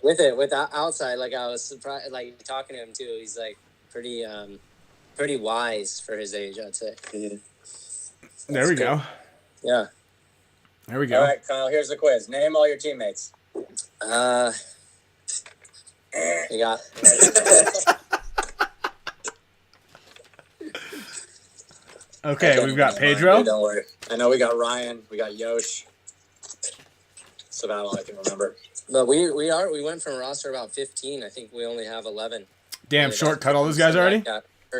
[SPEAKER 3] with outside. Like I was surprised, like talking to him too. He's like pretty wise for his age, I'd say.
[SPEAKER 5] Mm-hmm.
[SPEAKER 2] There we go.
[SPEAKER 3] Yeah.
[SPEAKER 2] There we go.
[SPEAKER 4] All right, Kyle, here's the quiz. Name all your teammates.
[SPEAKER 3] We got.
[SPEAKER 2] Okay, we've got Pedro.
[SPEAKER 4] Don't worry. I know we got Ryan. We got Yosh. That's about all I can remember.
[SPEAKER 3] But we went from a roster about 15. I think we only have 11.
[SPEAKER 2] Damn, Short cut all those guys already?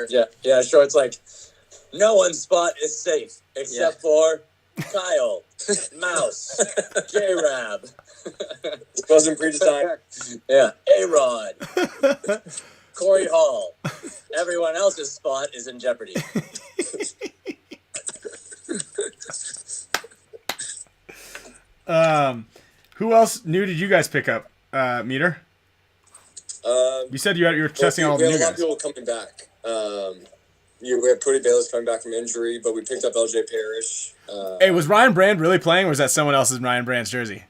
[SPEAKER 4] Yeah, sure. It's like no one's spot is safe except for Kyle, Mouse, J-Rab.
[SPEAKER 5] It wasn't pre-designed.
[SPEAKER 4] Yeah, A-Rod, Corey Hall. Everyone else's spot is in jeopardy.
[SPEAKER 2] Who else new did you guys pick up? Meter? You said you were testing all the new
[SPEAKER 5] guys. We have a lot
[SPEAKER 2] guys.
[SPEAKER 5] of people coming back. We have Cody Bayless coming back from injury, but we picked up LJ Parrish.
[SPEAKER 2] Hey, was Ryan Brand really playing, or was that someone else's Ryan Brand's jersey?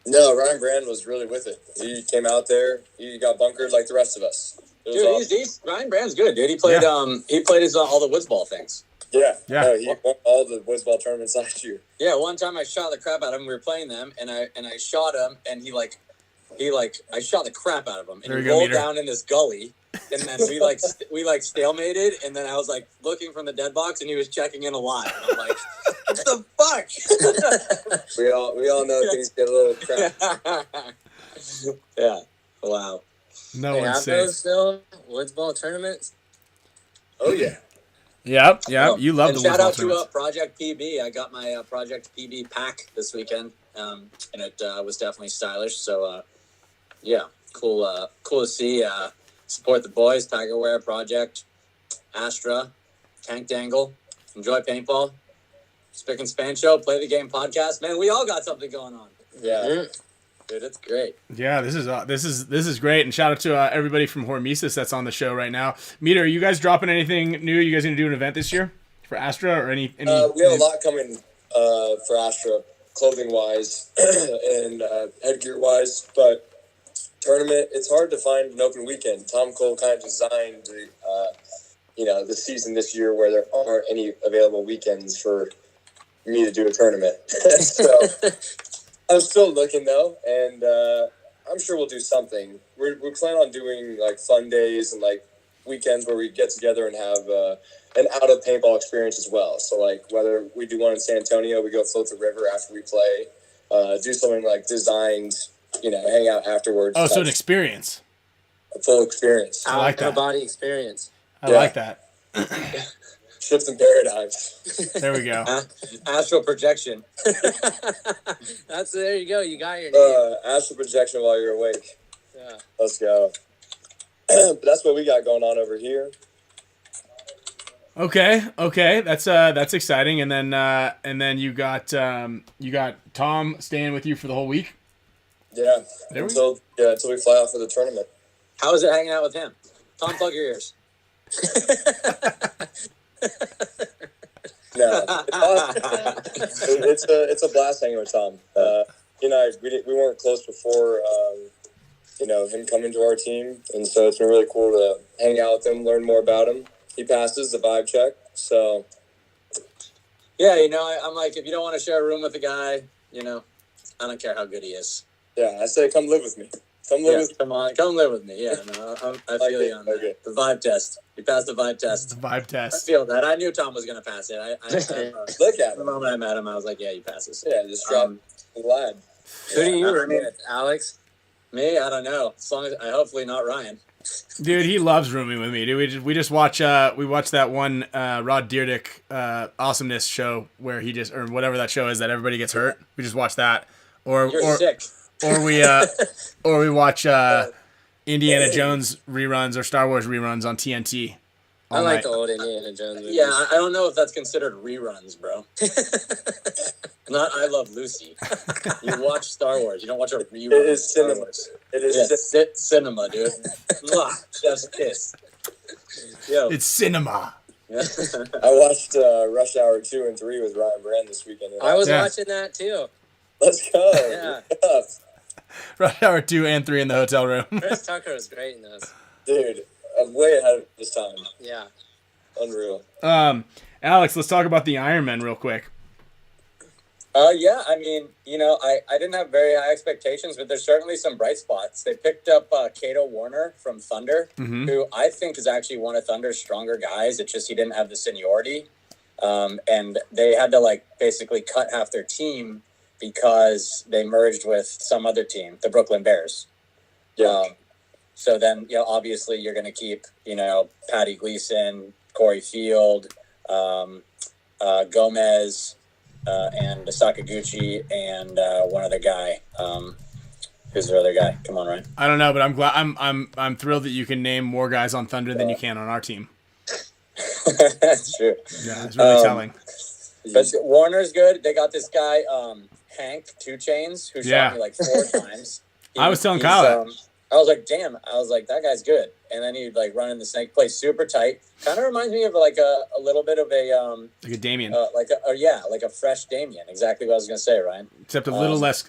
[SPEAKER 5] No, Ryan Brand was really with it. He came out there. He got bunkered like the rest of us.
[SPEAKER 4] Dude, awesome. Ryan Brand's good, dude. He played he played his all the woods ball things.
[SPEAKER 5] Yeah. No, he won all the woods ball tournaments last year.
[SPEAKER 4] Yeah, one time I shot the crap out of him. We were playing them, and I shot him, and he I shot the crap out of him, and he rolled down in this gully, and then we stalemated, and then I was like looking from the dead box, and he was checking in alive, and I'm like, what the fuck?
[SPEAKER 5] we all know things get a little crap.
[SPEAKER 4] Yeah. Wow.
[SPEAKER 2] No
[SPEAKER 3] they
[SPEAKER 2] one's
[SPEAKER 3] have
[SPEAKER 2] safe.
[SPEAKER 3] those still woods ball tournaments.
[SPEAKER 5] Oh yeah.
[SPEAKER 2] Yep. You love the woods ball
[SPEAKER 4] shout out
[SPEAKER 2] tournaments.
[SPEAKER 4] to Project PB. I got my Project PB pack this weekend, and it was definitely stylish. So, yeah, cool to see. Support the boys, Tiger Wear Project, Astra, Tank Dangle, enjoy paintball, Spick and Span Show, Play the Game podcast. Man, we all got something going on.
[SPEAKER 5] Yeah.
[SPEAKER 3] dude. It's great.
[SPEAKER 2] Yeah, this is great, and shout out to everybody from HORMESIS that's on the show right now. Meter, are you guys dropping anything new? You guys gonna do an event this year for Astra or any?
[SPEAKER 5] We have a lot coming for Astra, clothing wise and headgear wise, but tournament. It's hard to find an open weekend. Tom Cole kind of designed the season this year where there aren't any available weekends for me to do a tournament. So I'm still looking though, and I'm sure we'll do something. We plan on doing like fun days and like weekends where we get together and have an out of paintball experience as well. So like whether we do one in San Antonio, we go float the river after we play, do something like designed, hang out afterwards.
[SPEAKER 2] Oh, so an experience.
[SPEAKER 5] A full experience.
[SPEAKER 2] I like that.
[SPEAKER 3] Body experience.
[SPEAKER 2] I like that.
[SPEAKER 5] Shifts in paradigms.
[SPEAKER 2] There we go.
[SPEAKER 3] Astral projection. There you go. You got your name.
[SPEAKER 5] Astral projection while you're awake.
[SPEAKER 3] Yeah.
[SPEAKER 5] Let's go. But that's what we got going on over here.
[SPEAKER 2] Okay, that's exciting. And then you got Tom staying with you for the whole week.
[SPEAKER 5] Yeah. Until we fly off for the tournament.
[SPEAKER 3] How is it hanging out with him? Tom, plug your ears.
[SPEAKER 5] No, it's a blast hanging with Tom. We weren't close before. Him coming to our team, and so it's been really cool to hang out with him, learn more about him. He passes the vibe check, so
[SPEAKER 3] yeah. I'm like, if you don't want to share a room with a guy, I don't care how good he is.
[SPEAKER 5] Yeah, I say come live with me. Come live
[SPEAKER 3] with me. Yeah, no, I feel you on that. Okay. The vibe test. You passed the vibe test.
[SPEAKER 2] The vibe test.
[SPEAKER 3] I feel that. I knew Tom was going to pass it. I
[SPEAKER 5] look at him.
[SPEAKER 3] The moment I met him, I was like, yeah, he passes.
[SPEAKER 5] Yeah, just drop the lad.
[SPEAKER 3] Who do you roomie with, Alex? Me? I don't know. As long as hopefully not Ryan.
[SPEAKER 2] Dude, he loves rooming with me. Dude, we just watch we watched that one Rod Deerdick awesomeness show where he just, or whatever that show is that everybody gets hurt. We just watch that.
[SPEAKER 3] You're sick.
[SPEAKER 2] Or we watch Indiana Jones reruns or Star Wars reruns on TNT.
[SPEAKER 3] I like the old Indiana Jones movies. Yeah, I don't know if that's considered reruns, bro. Not I Love Lucy. You watch Star Wars. You don't watch a rerun.
[SPEAKER 5] It is cinema. It is
[SPEAKER 3] cinema, dude. Chef's kiss. Yo.
[SPEAKER 2] It's cinema.
[SPEAKER 5] I watched Rush Hour 2 and 3 with Ryan Brand this weekend.
[SPEAKER 3] I was watching that too.
[SPEAKER 5] Let's go.
[SPEAKER 3] Yeah.
[SPEAKER 2] Rush Hour 2 and 3 in the hotel room.
[SPEAKER 3] Chris Tucker was great in those.
[SPEAKER 5] Dude, I'm way ahead of this time.
[SPEAKER 3] Yeah.
[SPEAKER 5] Unreal.
[SPEAKER 2] Alex, let's talk about the Ironman real quick.
[SPEAKER 3] Yeah, I mean, I didn't have very high expectations, but there's certainly some bright spots. They picked up Cato Warner from Thunder, who I think is actually one of Thunder's stronger guys. It's just he didn't have the seniority. And they had to, basically cut half their team because they merged with some other team, the Brooklyn Bears.
[SPEAKER 5] Yeah.
[SPEAKER 3] So then, obviously you're going to keep, Patty Gleason, Corey Field, Gomez, and Sakaguchi, and one other guy. Who's the other guy? Come on, Ryan.
[SPEAKER 2] I don't know, but I'm glad. I'm thrilled that you can name more guys on Thunder than you can on our team.
[SPEAKER 3] That's true.
[SPEAKER 2] Yeah, it's really telling.
[SPEAKER 3] But Warner's good. They got this guy, Hank 2 Chains, who shot me 4 times.
[SPEAKER 2] I was telling Kyle that.
[SPEAKER 3] I was like, damn. I was like, that guy's good. And then he'd run in the snake, play super tight. Kind of reminds me of a little bit of a
[SPEAKER 2] like a Damien.
[SPEAKER 3] like a fresh Damien. Exactly what I was gonna say, Ryan.
[SPEAKER 2] Except a little less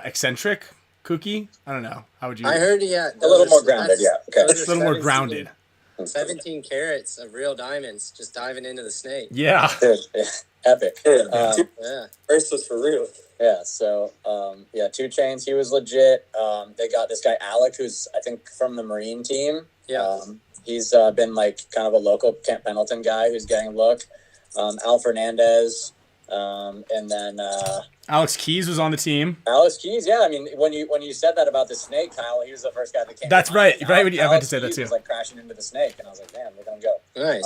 [SPEAKER 2] eccentric. Cookie. I don't know. How would you?
[SPEAKER 3] I heard a little more grounded. Yeah. Okay.
[SPEAKER 2] A little more grounded.
[SPEAKER 7] 17 carats of real diamonds just diving into the snake.
[SPEAKER 2] Yeah.
[SPEAKER 3] Epic.
[SPEAKER 5] Yeah.
[SPEAKER 3] Bracelets for real. Yeah. So, 2 Chains, he was legit. They got this guy, Alec, who's, I think, from the Marine team.
[SPEAKER 7] Yeah.
[SPEAKER 3] He's been kind of a local Camp Pendleton guy who's getting a look. Al Fernandez. And then
[SPEAKER 2] Alex Keys was on the team.
[SPEAKER 3] Alex Keys, yeah. I mean, when you said that about the snake, Kyle, he was the first guy that came.
[SPEAKER 2] That's right. Right. I meant to say
[SPEAKER 3] Keys
[SPEAKER 2] that too.
[SPEAKER 3] Was crashing into the snake, and I was like, "Damn, they're gonna go."
[SPEAKER 7] Nice.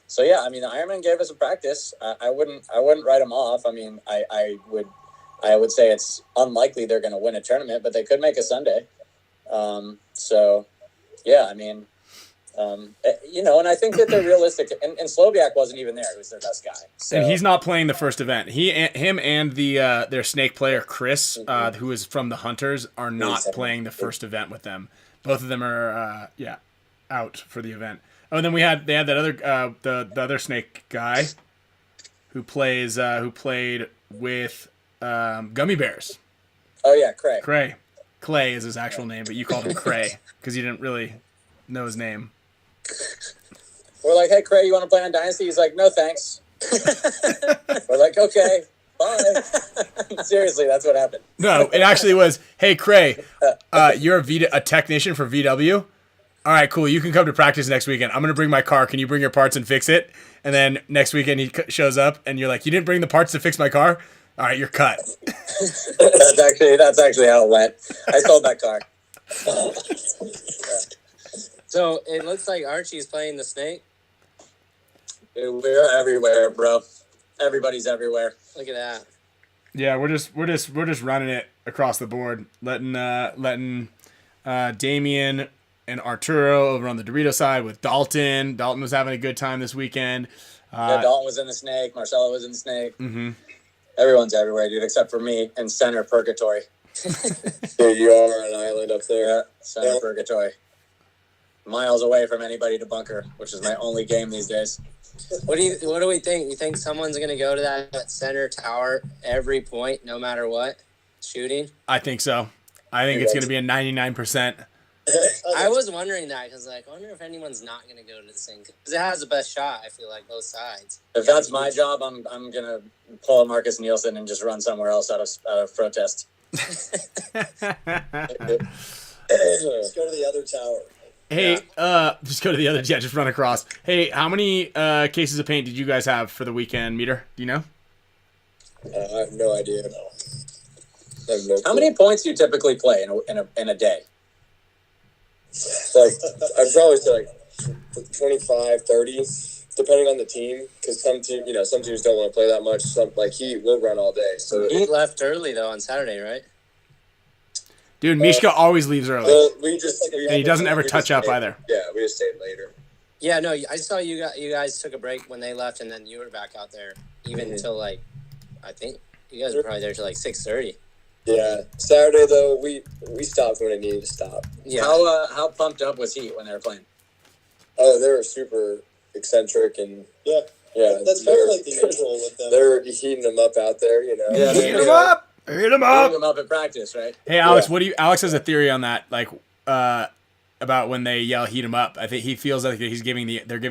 [SPEAKER 3] So yeah, I mean, the Ironman gave us a practice. I wouldn't write them off. I mean, I would say it's unlikely they're going to win a tournament, but they could make a Sunday. So yeah, I mean,
[SPEAKER 4] And I think that they're realistic. And Sloviak wasn't even there; he was their best guy. So.
[SPEAKER 2] And he's not playing the first event. Him and their snake player Chris, who is from the Hunters, are not playing the first event with them. Both of them are out for the event. Oh, and then they had that other the other snake guy who played with Gummy Bears.
[SPEAKER 4] Oh yeah, Cray.
[SPEAKER 2] Clay is his actual name, but you called him Cray because you didn't really know his name.
[SPEAKER 4] We're like, hey, Cray, you want to play on Dynasty? He's like, no, thanks. We're like, okay, bye. Seriously, that's what happened.
[SPEAKER 2] No, it actually was, hey, Cray, you're a technician for VW? All right, cool. You can come to practice next weekend. I'm going to bring my car. Can you bring your parts and fix it? And then next weekend he shows up, and you're like, you didn't bring the parts to fix my car? All right, you're cut.
[SPEAKER 4] That's actually how it went. I sold that car.
[SPEAKER 7] So it looks like Archie's playing the snake.
[SPEAKER 4] Dude, we're everywhere, bro. Everybody's everywhere.
[SPEAKER 7] Look at that.
[SPEAKER 2] Yeah, we're just running it across the board, letting Damien and Arturo over on the Dorito side with Dalton. Dalton was having a good time this weekend.
[SPEAKER 4] Dalton was in the snake. Marcelo was in the snake.
[SPEAKER 2] Mm-hmm.
[SPEAKER 4] Everyone's everywhere, dude, except for me in center purgatory.
[SPEAKER 5] Here you are on an island up there.
[SPEAKER 4] Yeah, center purgatory. Miles away from anybody to bunker, which is my only game these days.
[SPEAKER 7] What do we think? You think someone's gonna go to that center tower every point, no matter what, shooting?
[SPEAKER 2] I think so. I think it's going to be a 99%.
[SPEAKER 7] I was wondering that because, I wonder if anyone's not gonna go to the thing because it has the best shot. I feel like both sides.
[SPEAKER 4] If that's my job, I'm gonna pull a Marcus Nielsen and just run somewhere else out of protest.
[SPEAKER 6] Let's go to the other tower.
[SPEAKER 2] Hey, just go to the other. Yeah, just run across. Hey, how many cases of paint did you guys have for the weekend, Meter? Do you know?
[SPEAKER 5] I have no idea.
[SPEAKER 4] How many points do you typically play in a day?
[SPEAKER 5] Like, I'd probably say 25, 30, depending on the team. Because some teams don't want to play that much. Some Heat will run all day. So
[SPEAKER 7] Heat left early though on Saturday, right?
[SPEAKER 2] Dude, Mishka always leaves early.
[SPEAKER 5] Well,
[SPEAKER 2] and he doesn't ever touch up either.
[SPEAKER 5] Yeah, we just stayed later.
[SPEAKER 7] Yeah, no, I saw you guys took a break when they left, and then you were back out there even until I think you guys were probably there till 6:30.
[SPEAKER 5] Yeah, Saturday though we stopped when it needed to stop.
[SPEAKER 7] Yeah.
[SPEAKER 4] How pumped up was Heat when they were playing?
[SPEAKER 5] Oh, they were super eccentric and
[SPEAKER 6] Yeah, that's kind of like the usual with them.
[SPEAKER 5] They're heating them up out there, you know.
[SPEAKER 4] Yeah,
[SPEAKER 2] Heat him up! Hit him up!
[SPEAKER 4] Heat them up at practice, right?
[SPEAKER 2] Hey, Alex, Alex has a theory on that, about when they yell "heat him up." I think he feels like they're giving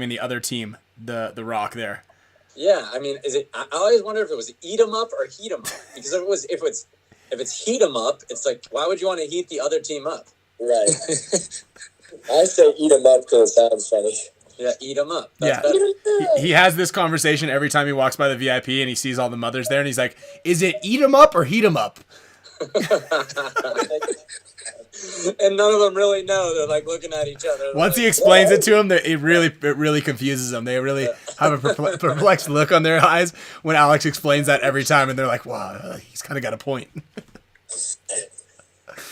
[SPEAKER 2] the other team the rock there.
[SPEAKER 4] Yeah, I mean, is it? I always wonder if it was eat 'em up or heat 'em up, because if it's heat 'em up, it's like, why would you want to heat the other team up?
[SPEAKER 5] Right. I say eat them up because it sounds funny.
[SPEAKER 4] Yeah, eat 'em up.
[SPEAKER 2] Yeah. He has this conversation every time he walks by the VIP and he sees all the mothers there, and he's like, "Is it eat 'em up or heat 'em up?"
[SPEAKER 4] And none of them really know. They're looking at each other.
[SPEAKER 2] Once he explains it to them, it really confuses them. They really have a perplexed look on their eyes when Alex explains that every time, and they're like, "Wow, he's kind of got a point."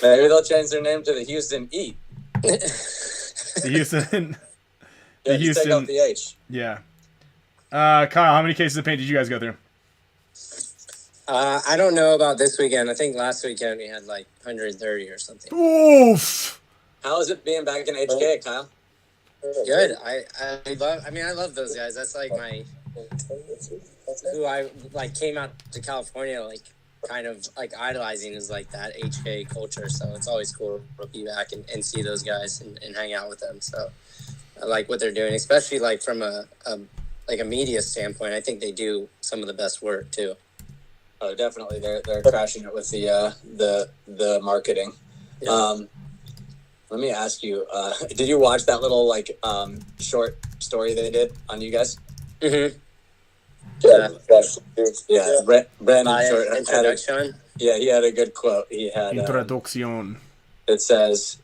[SPEAKER 4] Maybe they'll change their name to the Houston Eat.
[SPEAKER 2] The Houston.
[SPEAKER 4] Yeah, just take out the H.
[SPEAKER 2] Yeah. Kyle, how many cases of paint did you guys go through?
[SPEAKER 7] I don't know about this weekend. I think last weekend we had 130 or something.
[SPEAKER 2] Oof.
[SPEAKER 4] How is it being back in HK, Kyle?
[SPEAKER 7] Good. I love those guys. That's my who I came out to California kind of idolizing is that HK culture. So it's always cool to be back and see those guys and hang out with them. So I like what they're doing, especially from a media standpoint. I think they do some of the best work too.
[SPEAKER 4] Oh, definitely. They're crashing it with the marketing. Yeah. Let me ask you, did you watch that little short story they did on you guys?
[SPEAKER 7] Mm-hmm.
[SPEAKER 4] Yeah. Brandon Short
[SPEAKER 7] introduction.
[SPEAKER 4] He had a good quote. He had
[SPEAKER 2] Introduction.
[SPEAKER 4] It says,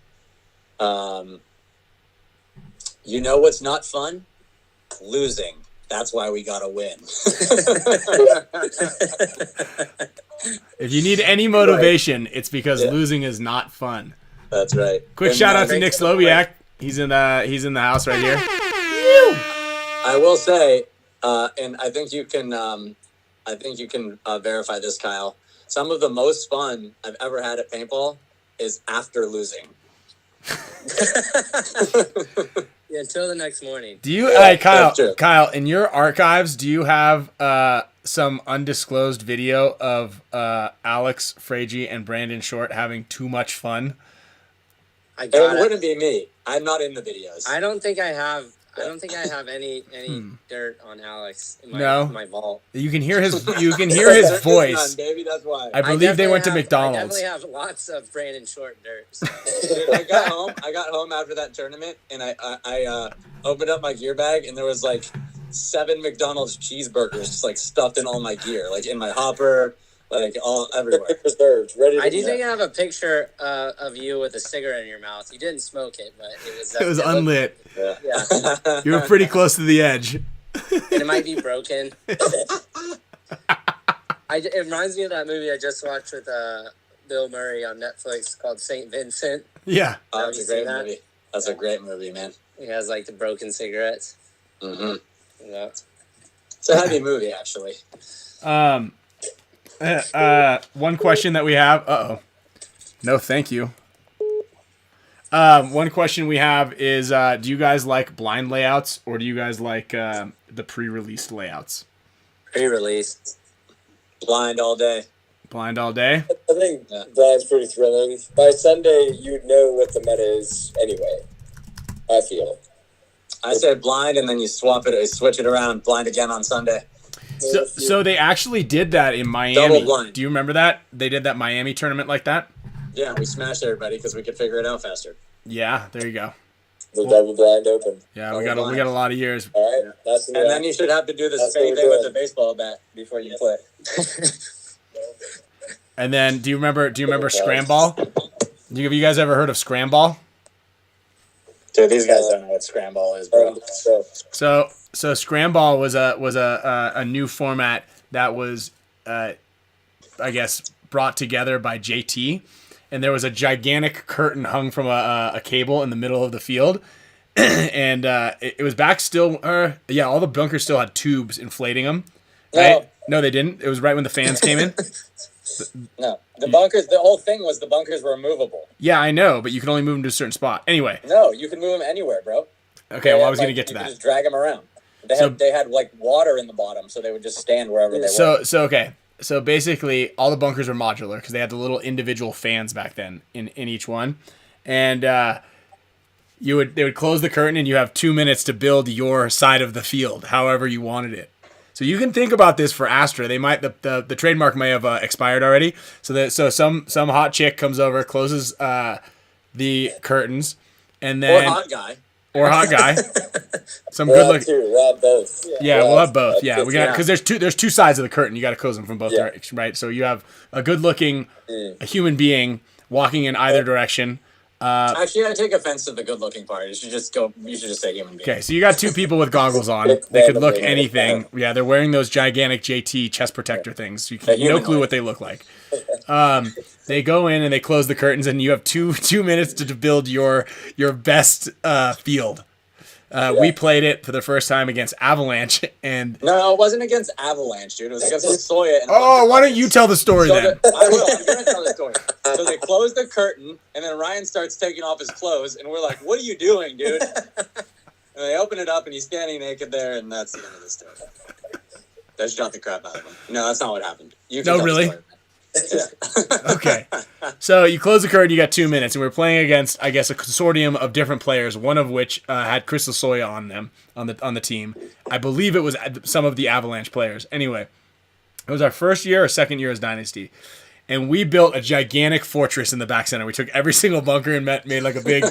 [SPEAKER 4] "You know what's not fun? Losing. That's why we gotta win."
[SPEAKER 2] If you need any motivation, it's because losing is not fun.
[SPEAKER 4] That's right.
[SPEAKER 2] Quick shout out to Nick Sloviak. He's in the house right here.
[SPEAKER 4] I will say, and I think you can verify this, Kyle. Some of the most fun I've ever had at paintball is after losing.
[SPEAKER 7] Yeah, until the next morning.
[SPEAKER 2] Do you,
[SPEAKER 4] Yeah,
[SPEAKER 2] Kyle, in your archives, do you have some undisclosed video of Alex Fragi and Brandon Short having too much fun?
[SPEAKER 7] I got
[SPEAKER 4] It
[SPEAKER 7] it.
[SPEAKER 4] wouldn't be me. I'm not in the videos.
[SPEAKER 7] I don't think I have any dirt on Alex in my vault.
[SPEAKER 2] You can hear his
[SPEAKER 4] There's
[SPEAKER 2] voice.
[SPEAKER 4] none, baby. That's why.
[SPEAKER 2] I believe they went to
[SPEAKER 7] I
[SPEAKER 2] McDonald's.
[SPEAKER 7] definitely have lots of Brandon Short dirt. So.
[SPEAKER 4] Dude, I got home after that tournament, and I opened up my gear bag, and there was like 7 McDonald's cheeseburgers just like stuffed in all my gear, like in my hopper, like all everywhere.
[SPEAKER 5] Preserved, ready.
[SPEAKER 7] I do think I have a picture of you with a cigarette in your mouth. You didn't smoke it, but it was.
[SPEAKER 2] It was unlit.
[SPEAKER 4] Yeah.
[SPEAKER 7] Yeah,
[SPEAKER 2] You were pretty close to the edge.
[SPEAKER 7] and it might be broken. It reminds me of that movie I just watched with Bill Murray on Netflix called St. Vincent.
[SPEAKER 2] Yeah.
[SPEAKER 4] Oh,
[SPEAKER 7] Have
[SPEAKER 4] that's
[SPEAKER 7] you
[SPEAKER 4] a great
[SPEAKER 7] seen that?
[SPEAKER 4] movie. That's a great movie, man.
[SPEAKER 7] He has like the broken cigarettes.
[SPEAKER 4] Mm-hmm.
[SPEAKER 7] Yeah.
[SPEAKER 4] It's a heavy movie, actually.
[SPEAKER 2] One question that we have. No, thank you. One question we have is, do you guys like blind layouts or do you guys like the pre-released layouts?
[SPEAKER 7] Pre-release.
[SPEAKER 4] Blind all day.
[SPEAKER 2] Blind all day?
[SPEAKER 5] I think blind's pretty thrilling. By Sunday, you'd know what the meta is anyway. I feel.
[SPEAKER 4] I say blind, and then you switch it around. Blind again on Sunday.
[SPEAKER 2] So they actually did that in Miami.
[SPEAKER 4] Double blind.
[SPEAKER 2] Do you remember that? They did that Miami tournament like that?
[SPEAKER 4] Yeah, we smashed everybody because we could figure it out faster.
[SPEAKER 2] Yeah, there you go.
[SPEAKER 5] The double blind open.
[SPEAKER 2] Yeah, we got a lot of years.
[SPEAKER 5] All right, that's
[SPEAKER 4] And then you should have to do the same thing with the baseball bat before you play.
[SPEAKER 2] And then do you remember Scramble? Have you guys ever heard of Scramble?
[SPEAKER 4] Dude, these guys don't know what scramble is, bro.
[SPEAKER 2] So Scramble was a new format that was I guess brought together by JT, and there was a gigantic curtain hung from a cable in the middle of the field, and it was back still. All the bunkers still had tubes inflating them. Right? No, they didn't. It was right when the fans came in.
[SPEAKER 4] No, the bunkers. The whole thing was the bunkers were movable.
[SPEAKER 2] Yeah, I know, but you can only move them to a certain spot. Anyway.
[SPEAKER 4] No, you can move them anywhere, bro.
[SPEAKER 2] Okay, well, I was going to get to that.
[SPEAKER 4] You just drag them around. They had like water in the bottom, so they would just stand wherever they were.
[SPEAKER 2] So basically, all the bunkers were modular because they had the little individual fans back then in each one, and they would close the curtain, and you have 2 minutes to build your side of the field, however you wanted it. So you can think about this for Astra. They might the trademark may have expired already. So some hot chick comes over, closes the curtains, and then or hot guy. Some good look.
[SPEAKER 5] We'll have both.
[SPEAKER 2] Yeah, we'll have both. Yeah, we got because there's two sides of the curtain. You got to close them from both directions, right? So you have a good looking a human being walking in either direction.
[SPEAKER 4] Actually, I take offense to the good-looking part. You should just say human being.
[SPEAKER 2] Okay, so you got two people with goggles on. They could look anything. Yeah, they're wearing those gigantic JT chest protector things. You have no clue what they look like. They go in and they close the curtains, and you have two minutes to build your best field. We played it for the first time against Avalanche, and
[SPEAKER 4] no, it wasn't against Avalanche, dude. It was against Lasoya.
[SPEAKER 2] Why don't you tell the story then?
[SPEAKER 4] I will. I'm gonna tell the story. So they close the curtain, and then Ryan starts taking off his clothes, and we're like, "What are you doing, dude?" And they open it up, and he's standing naked there, and that's the end of the story. They shot the crap out of him. No, that's not what happened. You can tell
[SPEAKER 2] really?
[SPEAKER 4] the story, yeah.
[SPEAKER 2] Okay. So you close the curtain, you got 2 minutes, and we're playing against, I guess, a consortium of different players, one of which had Chris Lasoya on them, on the team. I believe it was some of the Avalanche players. Anyway, it was our first year or second year as Dynasty. And we built a gigantic fortress in the back center. We took every single bunker and made like a big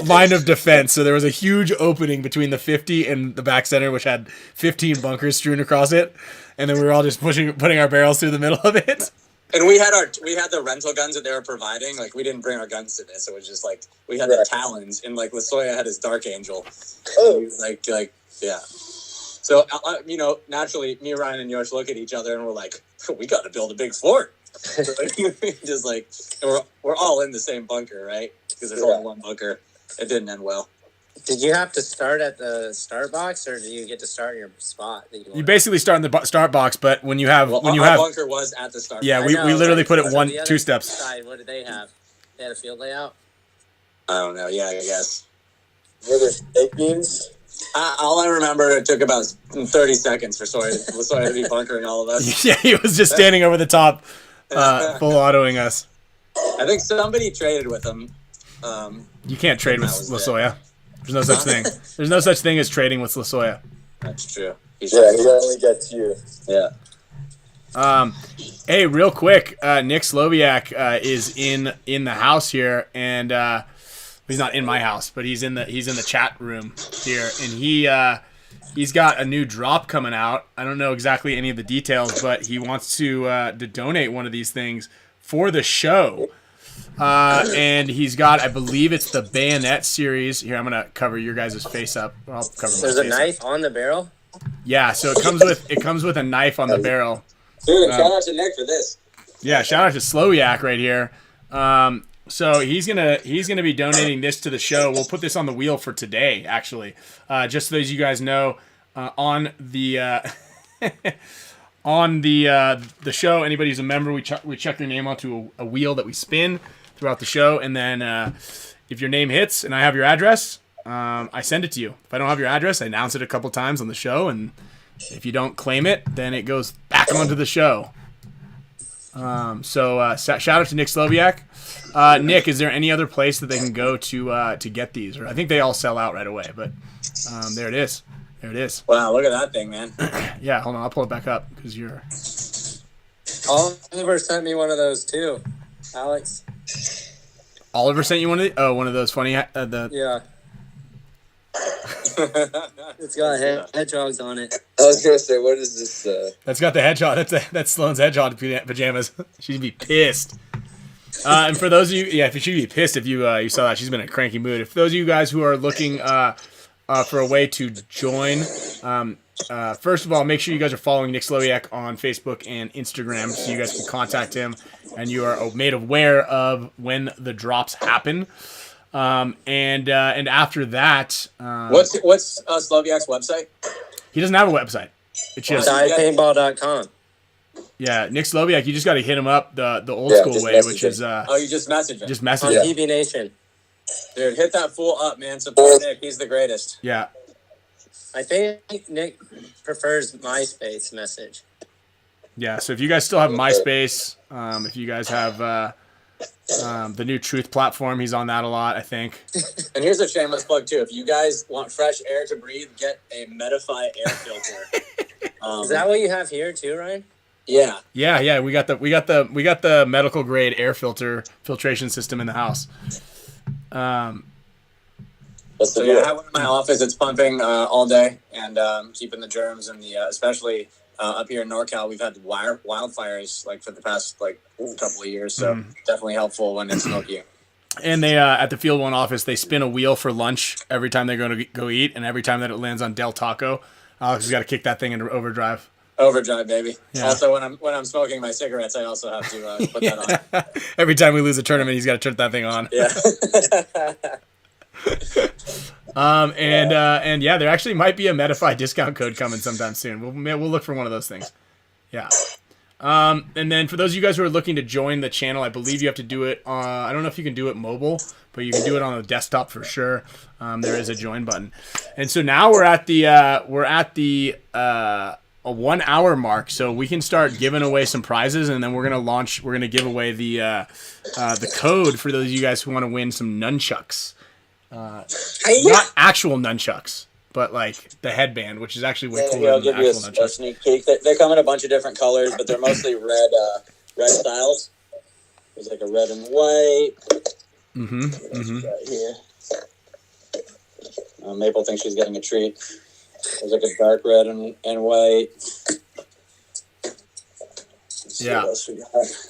[SPEAKER 2] line of defense. So there was a huge opening between the 50 and the back center, which had 15 bunkers strewn across it. And then we were all just putting our barrels through the middle of it.
[SPEAKER 4] And we had the rental guns that they were providing. Like, we didn't bring our guns to this. It was just like we had the Talons, and like Lasoya had his Dark Angel. Oh, like yeah. So naturally, me, Ryan, and Yosh look at each other, and we're like, we got to build a big fort. Just like we're all in the same bunker, right? because there's only one bunker. It didn't end well.
[SPEAKER 7] Did you have to start at the start box, or do you get to start in your spot? That
[SPEAKER 2] You basically start in the start box, but when you have
[SPEAKER 4] Our bunker was at the start.
[SPEAKER 2] yeah,
[SPEAKER 4] box.
[SPEAKER 2] we literally put it
[SPEAKER 7] So the other
[SPEAKER 2] 2 steps.
[SPEAKER 7] Side, what did they have? They had a field layout.
[SPEAKER 4] I don't know. Yeah, I guess.
[SPEAKER 5] Were there steak beans?
[SPEAKER 4] All I remember, it took about 30 seconds for Sawyer to be bunkering all of us.
[SPEAKER 2] Yeah, he was just standing over the top, full autoing us.
[SPEAKER 4] I think somebody traded with him.
[SPEAKER 2] You can't trade with
[SPEAKER 4] was
[SPEAKER 2] Lasoya. There's no such thing. There's no such thing as trading with Lasoya.
[SPEAKER 4] That's true.
[SPEAKER 5] Yeah, he only gets you.
[SPEAKER 4] Yeah.
[SPEAKER 2] Hey, real quick, Nick Sloviak is in the house here, and he's not in my house, but he's in the chat room here, and he's got a new drop coming out. I don't know exactly any of the details, but he wants to donate one of these things for the show. And he's got, I believe it's the Bayonet series. Here, I'm gonna cover your guys' face up. I'll cover my
[SPEAKER 7] There's a
[SPEAKER 2] face
[SPEAKER 7] knife on the barrel.
[SPEAKER 2] Yeah, so it comes with a knife on the barrel.
[SPEAKER 4] Dude, shout out to Nick for this.
[SPEAKER 2] Yeah, shout out to Slowiak right here. So he's gonna be donating this to the show. We'll put this on the wheel for today, actually, just so as you guys know, on the on the show. Anybody who's a member, we check your name onto a wheel that we spin throughout the show, and then if your name hits and I have your address, I send it to you. If I don't have your address, I announce it a couple times on the show, and if you don't claim it, then it goes back onto the show. So shout out to Nick Sloviak. Nick, is there any other place that they can go to get these? Or I think they all sell out right away, but there it is. There it is.
[SPEAKER 4] Wow, look at that thing, man.
[SPEAKER 2] Yeah, hold on, I'll pull it back up because you're.
[SPEAKER 7] Oliver sent me one of those too, Alex.
[SPEAKER 2] Oliver sent you one of one of those funny
[SPEAKER 7] Yeah. It's got hedgehogs on it.
[SPEAKER 5] I was gonna say, what is this?
[SPEAKER 2] That's got the hedgehog. That's Sloane's hedgehog pajamas. She'd be pissed. And for those of you, yeah, she'd be pissed if you saw that. She's been in a cranky mood. If those of you guys who are looking for a way to join, first of all, make sure you guys are following Nick Slowiak on Facebook and Instagram so you guys can contact him and you are made aware of when the drops happen. And after that,
[SPEAKER 4] what's Sloviak's website?
[SPEAKER 2] He doesn't have a website. It's just
[SPEAKER 7] Paintball.com.
[SPEAKER 2] yeah, Nick Sloviak. You just got to hit him up the old school way, which is
[SPEAKER 4] you just message him.
[SPEAKER 2] just
[SPEAKER 7] On
[SPEAKER 2] message him.
[SPEAKER 7] PB Nation.
[SPEAKER 4] Dude, hit that fool up, man. Support Nick. He's the greatest.
[SPEAKER 2] Yeah,
[SPEAKER 7] I think Nick prefers MySpace message.
[SPEAKER 2] yeah. So if you guys still have MySpace, if you guys have the new Truth platform, he's on that a lot, I think.
[SPEAKER 4] And here's a shameless plug too. If you guys want fresh air to breathe, get a Medify air filter.
[SPEAKER 7] Is that what you have here too, Ryan?
[SPEAKER 4] Yeah.
[SPEAKER 2] Yeah. We got the medical grade air filtration system in the house.
[SPEAKER 4] So yeah, I have one in my office. It's pumping all day and keeping the germs and the especially up here in NorCal, we've had wildfires like for the past couple of years. So definitely helpful when it's smoky.
[SPEAKER 2] And they at the Field One office, they spin a wheel for lunch every time they're going to go eat, and every time that it lands on Del Taco, Alex has got to kick that thing into overdrive.
[SPEAKER 4] Overdrive, baby.
[SPEAKER 2] Yeah.
[SPEAKER 4] Also, when I'm smoking my cigarettes, I also have to put that on.
[SPEAKER 2] Every time we lose a tournament, he's got to turn that thing on.
[SPEAKER 4] Yeah.
[SPEAKER 2] And yeah, there actually might be a Medify discount code coming sometime soon. We'll look for one of those things. Yeah. And then for those of you guys who are looking to join the channel, I believe you have to do it. I don't know if you can do it mobile, but you can do it on a desktop for sure. There is a join button. And so now we're at the a 1 hour mark, so we can start giving away some prizes, and then we're gonna give away the code for those of you guys who want to win some nunchucks. Not actual nunchucks, but like the headband, which is actually way cooler
[SPEAKER 4] I'll
[SPEAKER 2] than
[SPEAKER 4] give you
[SPEAKER 2] actual
[SPEAKER 4] a
[SPEAKER 2] nunchucks.
[SPEAKER 4] sneak peek. They come in a bunch of different colors, but they're mostly red styles. There's like a red and white. Right here. Maple thinks she's getting a treat. There's like a dark red and white. Let's see
[SPEAKER 2] Yeah.
[SPEAKER 4] what else we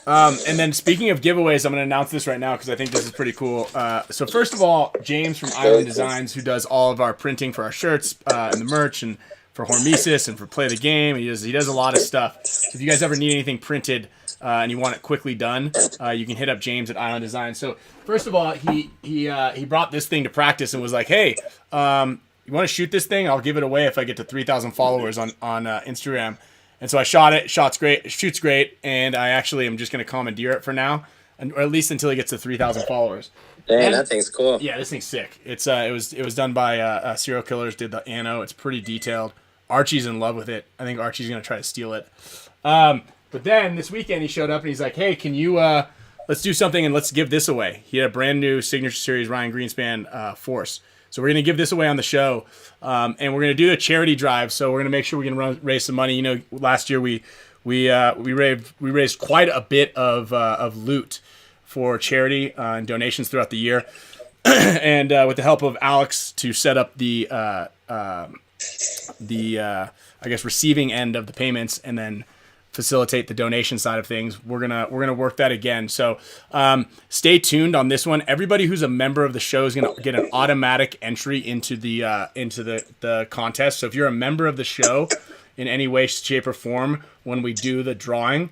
[SPEAKER 4] got.
[SPEAKER 2] And then speaking of giveaways, I'm going to announce this right now because I think this is pretty cool. So first of all, James from Island Designs, who does all of our printing for our shirts and the merch and for HORMESIS and for Play the Game, he does a lot of stuff. So if you guys ever need anything printed and you want it quickly done, you can hit up James at Island Design. So first of all, he brought this thing to practice and was like, hey, you want to shoot this thing? I'll give it away if I get to 3,000 followers on Instagram. And so I shot it. Shoots great. And I actually am just going to commandeer it for now, or at least until he gets to 3,000 followers.
[SPEAKER 7] Dang, that thing's cool.
[SPEAKER 2] Yeah, this thing's sick. It was done by Serial Killers. Did the Anno. It's pretty detailed. Archie's in love with it. I think Archie's gonna try to steal it. But then this weekend he showed up and he's like, "Hey, can you let's do something and let's give this away." He had a brand new signature series Ryan Greenspan Force. So we're gonna give this away on the show, and we're gonna do a charity drive. So we're gonna make sure we can raise some money. You know, last year we raised quite a bit of loot for charity and donations throughout the year, and with the help of Alex to set up the I guess receiving end of the payments and then facilitate the donation side of things, we're gonna work that again. So stay tuned on this one. Everybody who's a member of the show is gonna get an automatic entry into the contest. So if you're a member of the show in any way, shape, or form, when we do the drawing,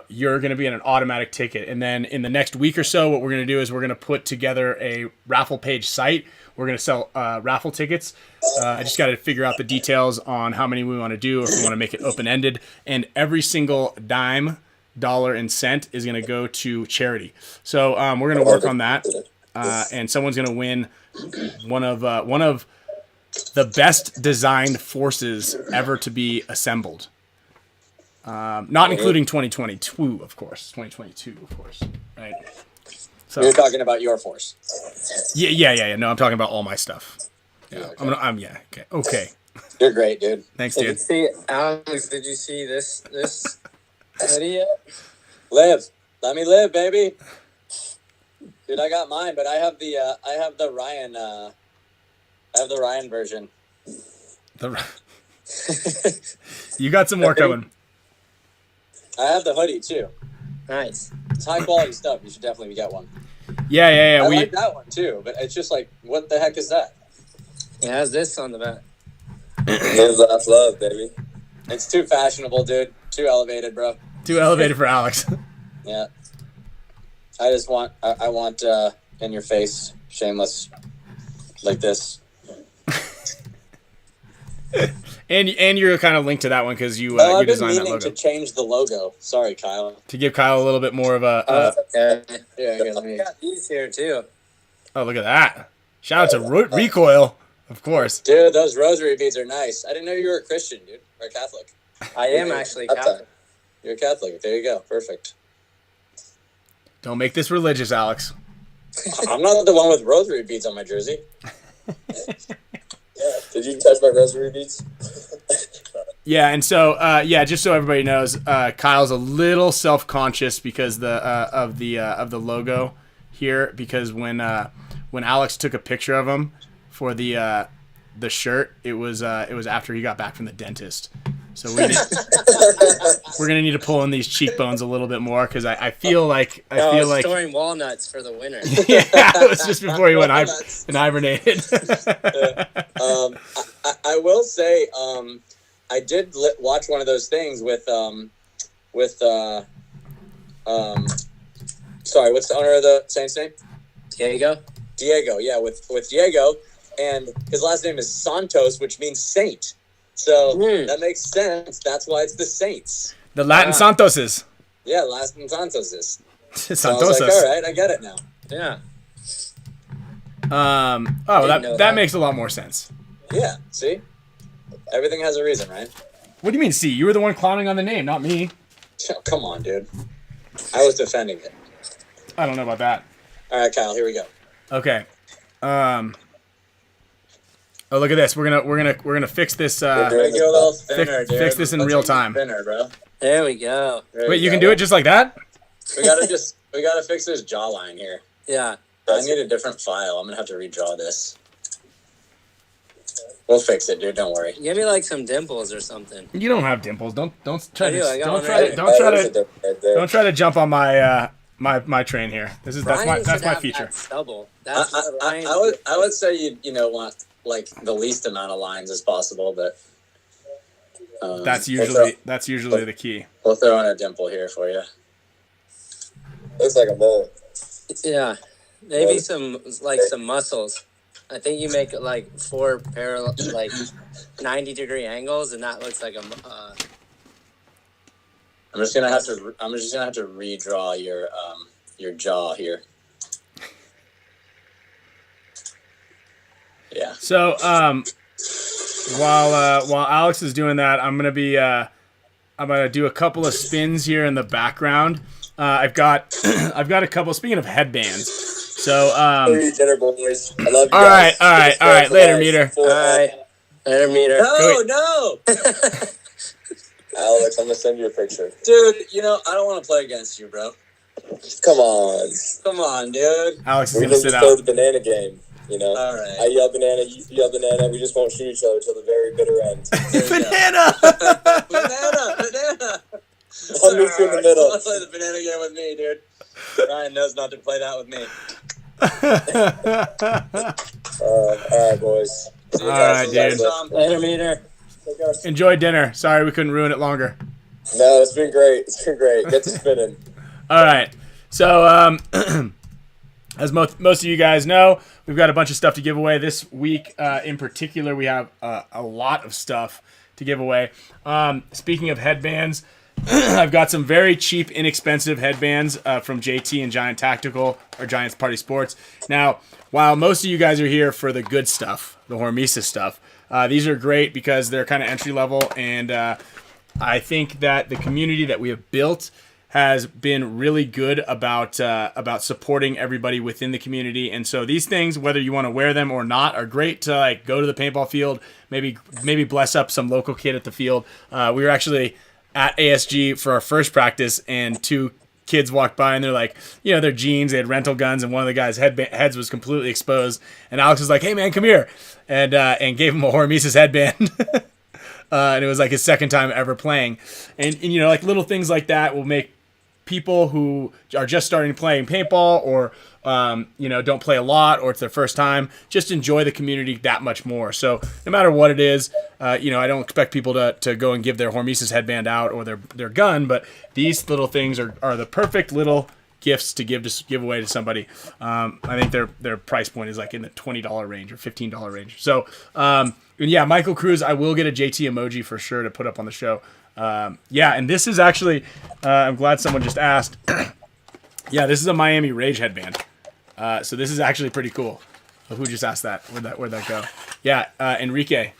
[SPEAKER 2] you're going to be in an automatic ticket. And then in the next week or so, what we're going to do is we're going to put together a raffle page site. We're going to sell raffle tickets. I just got to figure out the details on how many we want to do, if we want to make it open-ended. And every single dime, dollar, and cent is going to go to charity. So we're going to work on that. And someone's going to win one of the best designed forces ever to be assembled. Not including 2022, of course. 2022, of course. Right. So
[SPEAKER 4] You're talking about your force.
[SPEAKER 2] Yeah. No, I'm talking about all my stuff. Yeah. Okay. Okay.
[SPEAKER 4] You're great, dude.
[SPEAKER 2] Thanks,
[SPEAKER 7] Did you
[SPEAKER 2] dude.
[SPEAKER 7] see, Alex? Did you see this hoodie yet?
[SPEAKER 4] Live. Let me live, baby. Dude, I got mine, but I have the Ryan version.
[SPEAKER 2] You got some more coming.
[SPEAKER 4] I have the hoodie too.
[SPEAKER 7] Nice.
[SPEAKER 4] It's high quality stuff. You should definitely get one.
[SPEAKER 2] Yeah.
[SPEAKER 4] I like that one too, but it's just like, what the heck is that?
[SPEAKER 7] It has this on the back.
[SPEAKER 5] Live, laugh, love, baby.
[SPEAKER 4] It's too fashionable, dude. Too elevated, bro.
[SPEAKER 2] Too elevated for Alex.
[SPEAKER 4] Yeah. I want in your face, shameless, like this.
[SPEAKER 2] And you're kind of linked to that one because you
[SPEAKER 4] I've been
[SPEAKER 2] designed that
[SPEAKER 4] meaning
[SPEAKER 2] logo
[SPEAKER 4] to change the logo. Sorry, Kyle.
[SPEAKER 2] to give Kyle a little bit more of a.
[SPEAKER 7] Yeah,
[SPEAKER 4] Yeah,
[SPEAKER 7] I got these here too.
[SPEAKER 2] Oh, look at that! Shout out to Recoil, of course.
[SPEAKER 4] dude, those rosary beads are nice. I didn't know you were a Christian, dude, or a Catholic.
[SPEAKER 7] I am actually Catholic.
[SPEAKER 4] You're a Catholic. There you go. Perfect.
[SPEAKER 2] Don't make this religious, Alex.
[SPEAKER 4] I'm not the one with rosary beads on my jersey.
[SPEAKER 5] Yeah. Did you touch my rosary beads?
[SPEAKER 2] Yeah, and so just so everybody knows, Kyle's a little self-conscious because of the logo here, because when Alex took a picture of him for the shirt, it was after he got back from the dentist. So we're gonna need to pull in these cheekbones a little bit more because I feel like
[SPEAKER 7] storing walnuts for the winter.
[SPEAKER 2] yeah, it was just before he went and hibernated.
[SPEAKER 4] I will say, I did watch one of those things with sorry, what's the owner of the Saints name?
[SPEAKER 7] Diego,
[SPEAKER 4] yeah, with Diego, and his last name is Santos, which means saint. So that makes sense. That's why it's the Saints.
[SPEAKER 2] The Latin Santoses.
[SPEAKER 4] Yeah, Latin Santoses. So I
[SPEAKER 2] Santoses.
[SPEAKER 4] was like, all right, I get it now.
[SPEAKER 7] yeah.
[SPEAKER 2] That makes a lot more sense.
[SPEAKER 4] Yeah, see? Everything has a reason, right?
[SPEAKER 2] What do you mean, see? You were the one clowning on the name, not me.
[SPEAKER 4] Oh, come on, dude. I was defending it.
[SPEAKER 2] I don't know about that.
[SPEAKER 4] All right, Kyle, here we go.
[SPEAKER 2] Okay. Oh, look at this. We're gonna fix this.
[SPEAKER 4] Make it a little thinner, dude.
[SPEAKER 2] Fix this in real time.
[SPEAKER 4] Thinner, bro.
[SPEAKER 7] There we go.
[SPEAKER 2] Wait, you can do it just like that?
[SPEAKER 4] We gotta fix this jawline here.
[SPEAKER 7] Yeah.
[SPEAKER 4] I need a different file. I'm gonna have to redraw this. We'll fix it, dude. Don't worry.
[SPEAKER 7] Give me like some dimples or something.
[SPEAKER 2] You don't have dimples. Don't try
[SPEAKER 7] I do, I got
[SPEAKER 2] to
[SPEAKER 7] one
[SPEAKER 2] don't try to jump on my my train here. That's my feature.
[SPEAKER 7] That stubble. That's what Ryan.
[SPEAKER 4] I would say you want like the least amount of lines as possible, but
[SPEAKER 2] That's usually the key.
[SPEAKER 4] We'll throw in a dimple here for you.
[SPEAKER 5] Looks like a mole.
[SPEAKER 7] Yeah, maybe some muscles. I think you make like 4 parallel, like 90-degree angles, and that looks like a.
[SPEAKER 4] I'm just gonna have to redraw your jaw here. Yeah.
[SPEAKER 2] So while Alex is doing that, I'm gonna do a couple of spins here in the background. I've got a couple. Speaking of headbands, so
[SPEAKER 5] Dinner boys. I love you
[SPEAKER 2] all
[SPEAKER 5] guys.
[SPEAKER 2] right. Later, Meter.
[SPEAKER 7] All right, later, Meter.
[SPEAKER 4] No.
[SPEAKER 5] Alex, I'm gonna send you a picture.
[SPEAKER 4] Dude, I don't want to play against you, bro.
[SPEAKER 5] Come on.
[SPEAKER 4] Come on, dude.
[SPEAKER 2] Alex is
[SPEAKER 5] We
[SPEAKER 2] gonna
[SPEAKER 5] can
[SPEAKER 2] sit
[SPEAKER 5] just play
[SPEAKER 2] out.
[SPEAKER 5] the banana game.
[SPEAKER 4] All right.
[SPEAKER 5] I yell banana, you yell banana. We just won't shoot each other till the very bitter end.
[SPEAKER 2] Banana.
[SPEAKER 4] Banana.
[SPEAKER 5] I'll meet you in the middle.
[SPEAKER 4] Don't play the banana game with me, dude. Ryan knows not to play that with me.
[SPEAKER 5] All right, boys.
[SPEAKER 4] See you
[SPEAKER 2] All
[SPEAKER 4] guys.
[SPEAKER 2] right, dude.
[SPEAKER 4] Tom.
[SPEAKER 7] Later, Meter.
[SPEAKER 2] Enjoy dinner. Sorry we couldn't ruin it longer.
[SPEAKER 5] No, it's been great. Get to spinning.
[SPEAKER 2] All right. So as most of you guys know, we've got a bunch of stuff to give away this week. In particular, we have a lot of stuff to give away. Speaking of headbands, I've got some very cheap, inexpensive headbands from JT and Giant Tactical, or Giants Party Sports. Now, while most of you guys are here for the good stuff, the HORMESIS stuff, these are great because they're kind of entry level, and I think that the community that we have built has been really good about supporting everybody within the community. And so these things, whether you want to wear them or not, are great to like go to the paintball field, maybe bless up some local kid at the field. We were actually at ASG for our first practice, and 2 kids walked by, and they're like, their jeans, they had rental guns, and one of the guys' heads was completely exposed. And Alex was like, "Hey man, come here," and gave him a HORMESIS headband. And it was like his second time ever playing. And like little things like that will make people who are just starting playing paintball, or don't play a lot, or it's their first time, just enjoy the community that much more. So no matter what it is, I don't expect people to go and give their HORMESIS headband out or their gun, but these little things are the perfect little gifts to give away to somebody. I think their price point is like in the $20 range or $15 range. So and yeah, Michael Cruz, I will get a JT emoji for sure to put up on the show. And this is actually, I'm glad someone just asked. Yeah, this is a Miami Rage headband. So this is actually pretty cool. Who just asked that? Where'd that go? Yeah, Enrique.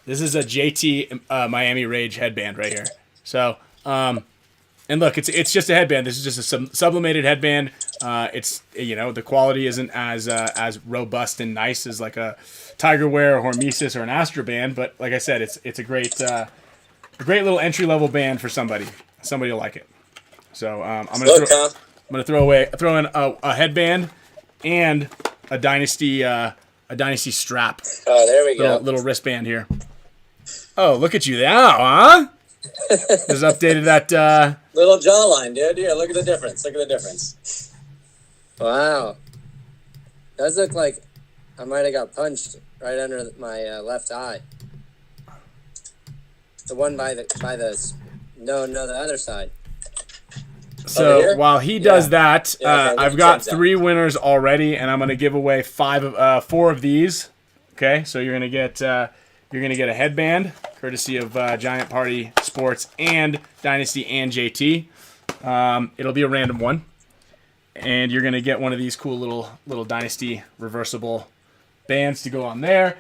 [SPEAKER 2] This is a JT Miami Rage headband right here. So, and look, it's just a headband. This is just a sublimated headband. It's the quality isn't as robust and nice as like a Tiger Wear or HORMESIS or an Astra band, but like I said, it's a great little entry level band for somebody. Somebody will like it. So I'm gonna throw in a headband and a dynasty strap.
[SPEAKER 7] Oh, there we go.
[SPEAKER 2] Little wristband here. Oh, look at you now, huh? Just updated that.
[SPEAKER 4] Little jawline, dude. Yeah, look at the difference. Look at the difference.
[SPEAKER 7] Wow. Does look like I might have got punched right under my left eye. The one by the the other side.
[SPEAKER 2] So while he does that,
[SPEAKER 4] Yeah,
[SPEAKER 2] I've got 3 winners already, and I'm gonna give away 4 of these. Okay, so you're gonna get a headband, courtesy of Giant Party Sports and Dynasty and JT. It'll be a random one, and you're gonna get one of these cool little Dynasty reversible bands to go on there.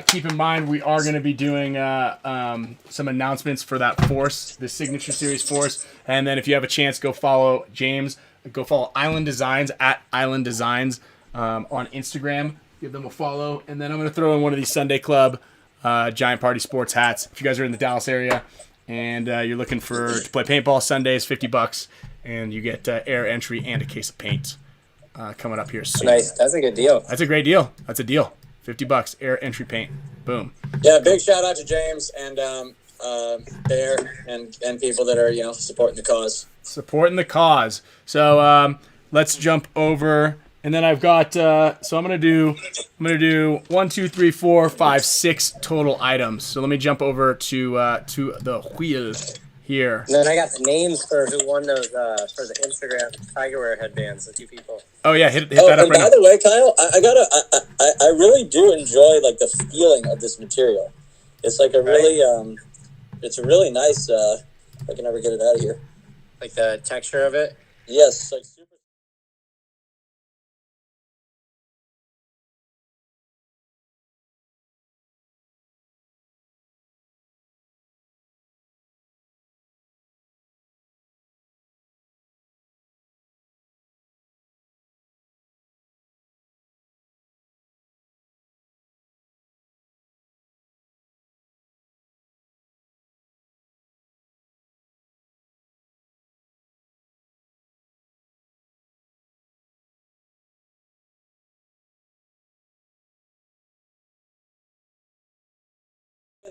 [SPEAKER 2] Keep in mind, we are going to be doing some announcements for that Force, the Signature Series Force. And then if you have a chance, go follow James. Go follow Island Designs at Island Designs on Instagram. Give them a follow. And then I'm going to throw in one of these Sunday Club Giant Party Sports hats. If you guys are in the Dallas area and you're looking to play paintball, Sundays, $50. And you get air entry and a case of paint coming up here soon.
[SPEAKER 7] Nice. That's a good deal.
[SPEAKER 2] That's a great deal. That's a deal. $50, air entry paint. Boom.
[SPEAKER 4] Yeah, big shout out to James and Bear and people that are supporting the cause.
[SPEAKER 2] Supporting the cause. So let's jump over And then I've got so I'm gonna do 1, 2, 3, 4, 5, 6 total items. So let me jump over to the wheel here.
[SPEAKER 7] And then I got the names for who won those for the Instagram tiger wear headbands. The 2 people.
[SPEAKER 2] Oh yeah, hit that up
[SPEAKER 5] and
[SPEAKER 2] right
[SPEAKER 5] by
[SPEAKER 2] now.
[SPEAKER 5] the way, Kyle, I really do enjoy like the feeling of this material. It's like a really it's a really nice. I can never get it out of here.
[SPEAKER 7] Like the texture of it.
[SPEAKER 5] Yes, like super.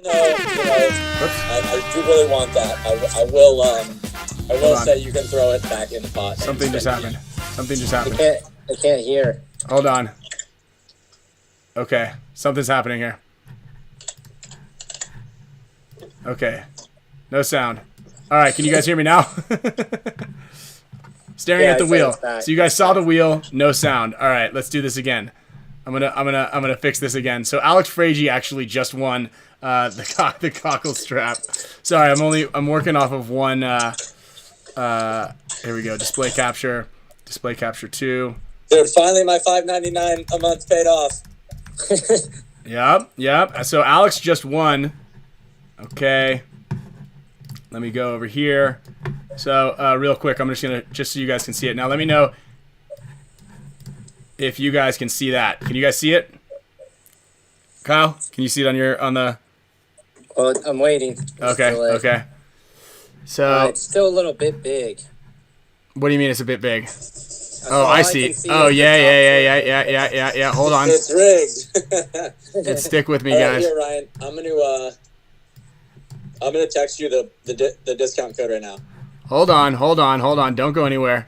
[SPEAKER 5] No, I do really want that. I will say you can throw it back in the pot.
[SPEAKER 2] Something just happened. Something just
[SPEAKER 7] I
[SPEAKER 2] happened.
[SPEAKER 7] can't hear.
[SPEAKER 2] Hold on. Okay, something's happening here. Okay, no sound. All right, can you guys hear me now? Staring at the wheel. So you guys saw the wheel, no sound. All right, let's do this again. I'm gonna fix this again. So Alex Fragi actually just won the cockle strap. Sorry, I'm working off of one. Here we go. Display capture 2.
[SPEAKER 5] Dude, finally my $5.99 a month paid off.
[SPEAKER 2] Yep. So Alex just won. Okay. Let me go over here. So real quick, I'm just so you guys can see it. Now let me know if you guys can see that. Can you guys see it? Kyle, can you see it on the?
[SPEAKER 7] Well, I'm waiting.
[SPEAKER 2] Okay. So
[SPEAKER 7] it's still a little bit big.
[SPEAKER 2] What do you mean it's a bit big? Oh, I see. Oh, yeah. Hold on.
[SPEAKER 5] It's rigged.
[SPEAKER 2] Stick with me,
[SPEAKER 5] All right,
[SPEAKER 2] guys.
[SPEAKER 5] here, Ryan. I'm gonna text you the discount code right now.
[SPEAKER 2] Hold on. Don't go anywhere.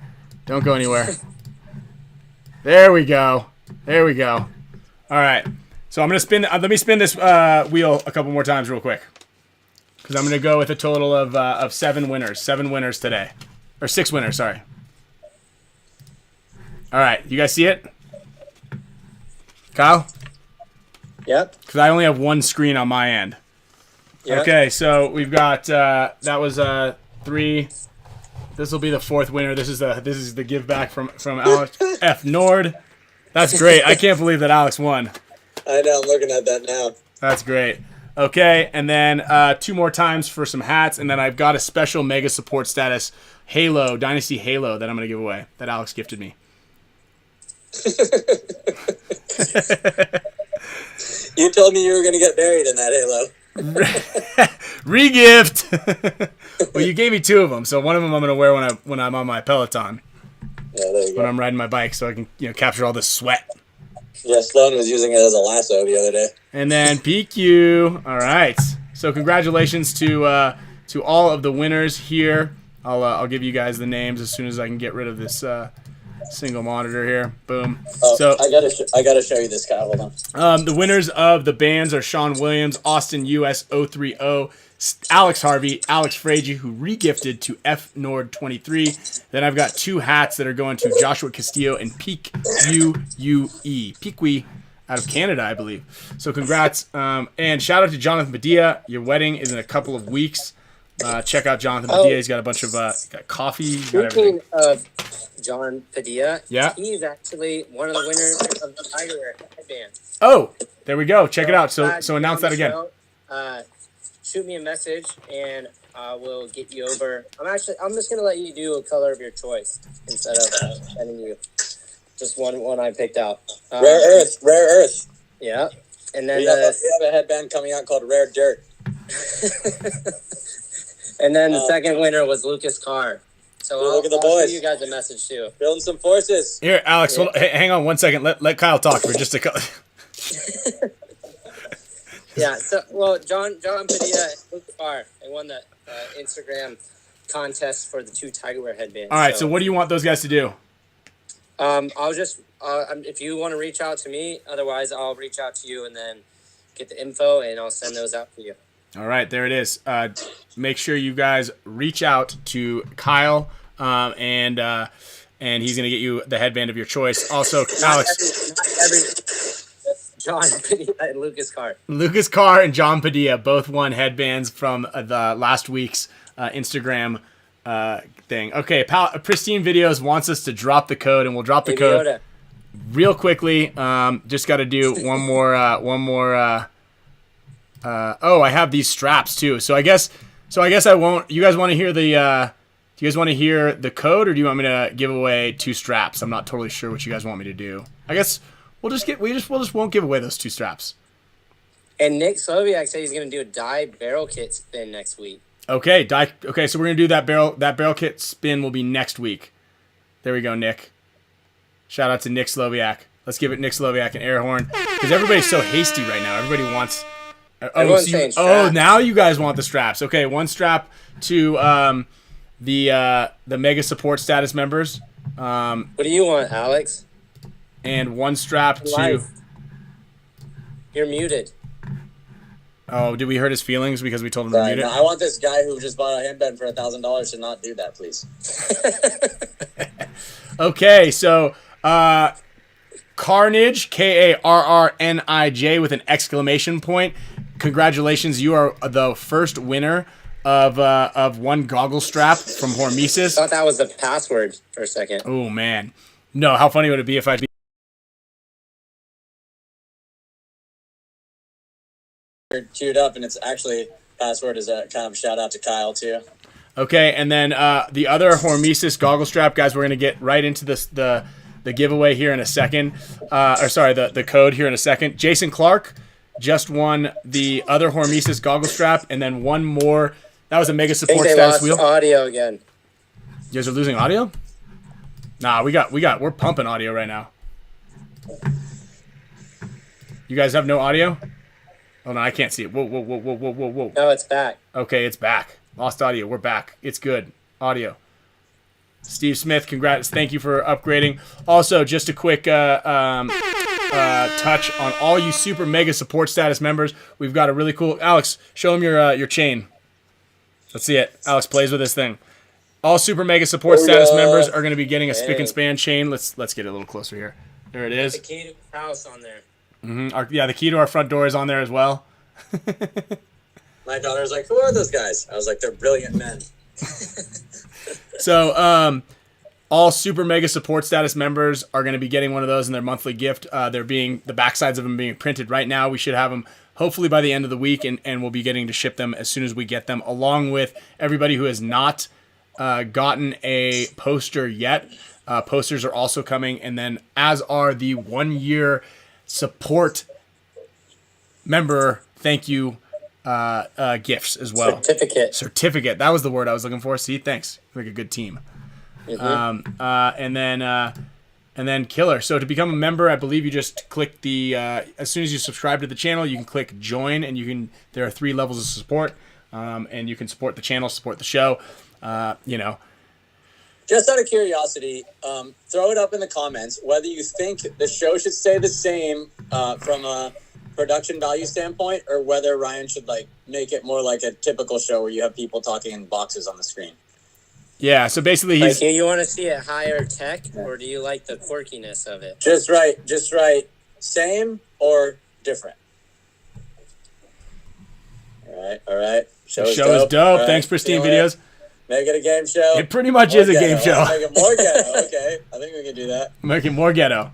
[SPEAKER 2] There we go. All right. So I'm gonna spin. Let me spin this wheel a couple more times, real quick, because I'm gonna go with a total of 7 winners. 7 winners today, or 6 winners. Sorry. All right. You guys see it, Kyle?
[SPEAKER 7] Yep.
[SPEAKER 2] Because I only have one screen on my end. Yep. Okay. So we've got that was 3. This will be the 4th winner. This is the give back from Alex F. Nord. That's great. I can't believe that Alex won.
[SPEAKER 5] I know. I'm looking at that now.
[SPEAKER 2] That's great. Okay, and then 2 more times for some hats, and then I've got a special mega support status Halo, Dynasty Halo, that I'm going to give away, that Alex gifted me.
[SPEAKER 5] You told me you were going to get buried in that Halo.
[SPEAKER 2] Regift! Well, you gave me 2 of them, so one of them I'm going to wear when I'm on my Peloton.
[SPEAKER 5] Yeah, there you go.
[SPEAKER 2] When I'm riding my bike, so I can capture all this sweat.
[SPEAKER 5] Yeah, Sloan was using it as a lasso the other day.
[SPEAKER 2] And then PQ. All right. So congratulations to all of the winners here. I'll give you guys the names as soon as I can get rid of this single monitor here. Boom.
[SPEAKER 5] Oh,
[SPEAKER 2] so
[SPEAKER 5] I gotta show you this guy. Hold on.
[SPEAKER 2] The winners of the bands are Sean Williams, Austin US 030, Alex Harvey, Alex Fragi, who regifted to F Nord 23. Then I've got 2 hats that are going to Joshua Castillo and Peak UUE. Peakwee out of Canada, I believe. So congrats. And shout out to Jonathan Padilla. Your wedding is in a couple of weeks. Check out Jonathan Padilla. He's got a bunch of got coffee.
[SPEAKER 7] Speaking of John Padilla,
[SPEAKER 2] yeah,
[SPEAKER 7] he's actually one of the winners of the Tiger Wear headband.
[SPEAKER 2] Oh, there we go. Check it out. So announce that again.
[SPEAKER 7] Shoot me a message and I will get you over. I'm just gonna let you do a color of your choice instead of sending you just one I picked out.
[SPEAKER 5] Rare Earth.
[SPEAKER 7] Yeah, and then
[SPEAKER 5] we have a headband coming out called Rare Dirt.
[SPEAKER 7] And then the second winner was Lucas Carr. So
[SPEAKER 5] look at the
[SPEAKER 7] I'll
[SPEAKER 5] boys.
[SPEAKER 7] shoot you guys a message too.
[SPEAKER 5] Building some forces.
[SPEAKER 2] Here, Alex, hang on one second. Let Kyle talk for just a couple.
[SPEAKER 7] Yeah, so John Padilla and Lucas Carr, they won the Instagram contest for the 2 Tiger Wear headbands.
[SPEAKER 2] All right, so what do you want those guys to do?
[SPEAKER 7] I'll just if you want to reach out to me, otherwise I'll reach out to you and then get the info and I'll send those out to you.
[SPEAKER 2] All right, there it is. Make sure you guys reach out to Kyle, and he's gonna get you the headband of your choice. Also, Alex,
[SPEAKER 7] John Padilla and
[SPEAKER 2] Lucas Carr and John Padilla both won headbands from the last week's Instagram thing. Okay, Pristine Videos wants us to drop the code, and we'll drop the code real quickly. Just got to do one more. Oh, I have these straps too. So I guess I won't. You guys want to hear the? Do you guys want to hear the code, or do you want me to give away 2 straps? I'm not totally sure what you guys want me to do. I guess we'll just won't give away those 2 straps.
[SPEAKER 7] And Nick Sloviak said he's gonna do a die barrel kit spin next week.
[SPEAKER 2] Okay, so we're gonna do that barrel kit spin will be next week. There we go, Nick. Shout out to Nick Sloviak. Let's give it Nick Sloviak an air horn because everybody's so hasty right now. Everybody wants. Now you guys want the straps. Okay, 1 strap to the mega support status members.
[SPEAKER 7] What do you want, Alex?
[SPEAKER 2] And 1 strap to.
[SPEAKER 7] You're muted.
[SPEAKER 2] Oh, did we hurt his feelings because we told him to mute it?
[SPEAKER 4] No, I want this guy who just bought a handband for $1,000 to not do that, please.
[SPEAKER 2] Okay, so Carnage, Karrnij with an exclamation point. Congratulations, you are the first winner of 1 goggle strap from HORMESIS.
[SPEAKER 7] I thought that was the password for a second.
[SPEAKER 2] Oh man, no! How funny would it be if I
[SPEAKER 4] queued up, and it's actually password is a kind of shout out to Kyle too.
[SPEAKER 2] Okay, and then the other HORMESIS goggle strap, guys. We're gonna get right into the giveaway here in a second. The code here in a second. Jason Clark just won the other HORMESIS goggle strap, and then 1 more. That was a mega support status wheel.
[SPEAKER 7] Audio again.
[SPEAKER 2] You guys are losing audio? Nah, we're pumping audio right now. You guys have no audio? Oh no, I can't see it. Whoa.
[SPEAKER 7] No, it's back.
[SPEAKER 2] Okay, it's back. Lost audio. We're back. It's good. Audio. Steve Smith, congrats. Thank you for upgrading. Also, just a quick touch on all you super mega support status members. We've got a really cool. Alex, show them your chain. Let's see it. Alex plays with this thing. All super mega support status members are going to be getting a Spick and Span chain. Let's get it a little closer here. There it is.
[SPEAKER 7] The key to the house on there.
[SPEAKER 2] The key to our front door is on there as well.
[SPEAKER 4] My daughter's like, "Who are those guys?" I was like, "They're brilliant men."
[SPEAKER 2] So, all super mega support status members are going to be getting one of those in their monthly gift. The backsides of them being printed right now. We should have them hopefully by the end of the week, and we'll be getting to ship them as soon as we get them, along with everybody who has not gotten a poster yet. Posters are also coming, and then as are the 1-year support member thank you gifts as well. Certificate. That was the word I was looking for. See, thanks. You're like a good team. And then Killer. So to become a member, I believe you just click the as soon as you subscribe to the channel, you can click join, and there are 3 levels of support, and you can support the channel, support the show.
[SPEAKER 4] Just out of curiosity, throw it up in the comments whether you think the show should stay the same from a production value standpoint, or whether Ryan should make it more like a typical show where you have people talking in boxes on the screen.
[SPEAKER 2] Yeah, so basically
[SPEAKER 7] do you want to see it higher tech, or do you like the quirkiness of it?
[SPEAKER 4] Just right. Same or different? All right.
[SPEAKER 2] Show is dope. Right. Thanks, Pristine Videos.
[SPEAKER 4] Make it a game show.
[SPEAKER 2] It pretty much is a game show.
[SPEAKER 4] Make it more ghetto. Okay, I think we can do that.
[SPEAKER 2] Make it more ghetto.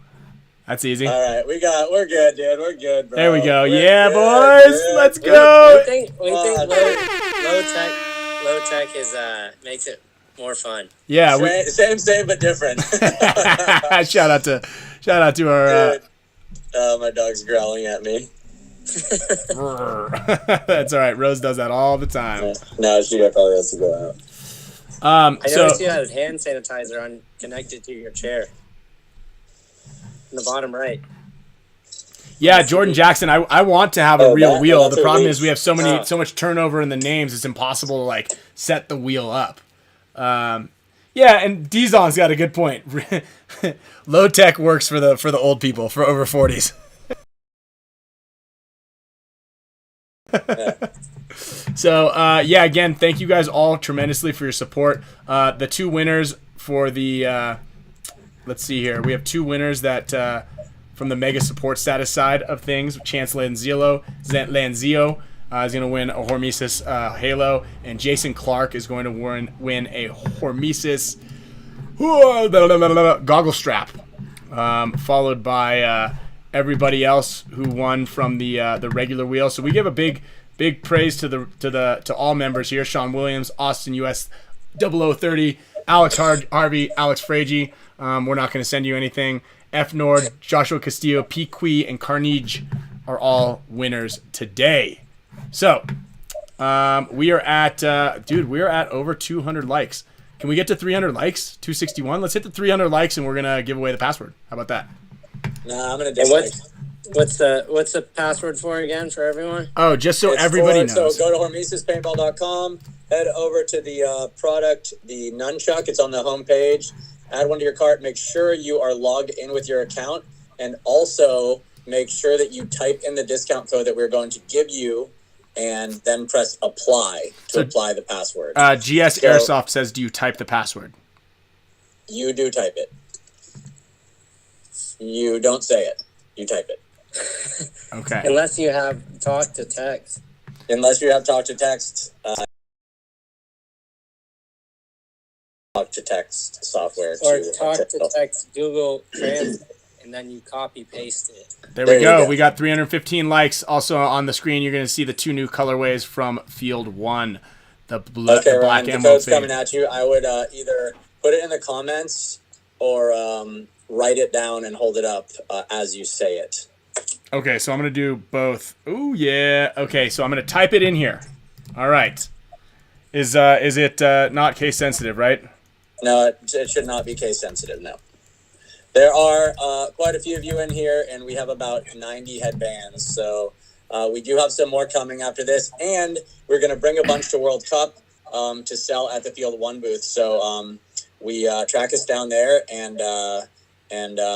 [SPEAKER 2] That's easy.
[SPEAKER 4] All right, we're good, dude. We're good, bro.
[SPEAKER 2] There we go.
[SPEAKER 4] We're
[SPEAKER 2] boys,
[SPEAKER 4] good.
[SPEAKER 2] Let's go.
[SPEAKER 7] We think low tech is makes it more fun.
[SPEAKER 2] Yeah,
[SPEAKER 4] same but different.
[SPEAKER 2] shout out to our.
[SPEAKER 4] My dog's growling at me.
[SPEAKER 2] That's all right. Rose does that all the time.
[SPEAKER 4] No, she probably has to go out.
[SPEAKER 7] I noticed you had hand sanitizer connected to your chair. In the bottom right.
[SPEAKER 2] Yeah, Jordan Jackson. I want to have a real wheel. The problem is we have so much turnover in the names. It's impossible to set the wheel up. Yeah, and Dizon's got a good point. Low tech works for the old people, for over 40s. So, yeah, again, thank you guys all tremendously for your support. The two winners for the, let's see here. We have two winners that, from the mega support status side of things. Chance Lanzio is going to win a HORMESIS Halo, and Jason Clark is going to win a HORMESIS goggle strap, followed by everybody else who won from the regular wheel. So we give a big praise to all members here: Sean Williams, Austin US 0030, Alex Harvey, Alex Fragi. We're not going to send you anything. F Nord, Joshua Castillo, Pequi, and Carnage are all winners today. So, we are at over 200 likes. Can we get to 300 likes? 261. Let's hit the 300 likes, and we're gonna give away the password. How about that?
[SPEAKER 4] Nah, I'm gonna dislike.
[SPEAKER 7] What's the password for again for everyone?
[SPEAKER 2] Oh, just so everybody knows.
[SPEAKER 4] So go to hormesispaintball.com. Head over to the product, the nunchuck. It's on the homepage. Add one to your cart. Make sure you are logged in with your account, and also make sure that you type in the discount code that we're going to give you, and then press apply to apply the password.
[SPEAKER 2] GS Airsoft says, do you type the password?
[SPEAKER 4] You do type it. You don't say it. You type it.
[SPEAKER 2] Okay.
[SPEAKER 7] Unless you have talk to text.
[SPEAKER 4] Unless you have talk to text. Talk to text software.
[SPEAKER 7] Or talk to text Google Translate, and then you copy paste it.
[SPEAKER 2] There we go. We got 315 likes. Also on the screen, you're going to see the two new colorways from Field 1. The black
[SPEAKER 4] Ryan,
[SPEAKER 2] ammo
[SPEAKER 4] the code's
[SPEAKER 2] fade.
[SPEAKER 4] coming at you. I would either put it in the comments or write it down and hold it up as you say it.
[SPEAKER 2] Okay, so I'm going to do both. Ooh, yeah. Okay, so I'm going to type it in here. All right. Is it not case sensitive, right?
[SPEAKER 4] No, it should not be case sensitive, no. There are quite a few of you in here, and we have about 90 headbands. So we do have some more coming after this, and we're going to bring a bunch to World Cup to sell at the Field 1 booth. So track us down there, and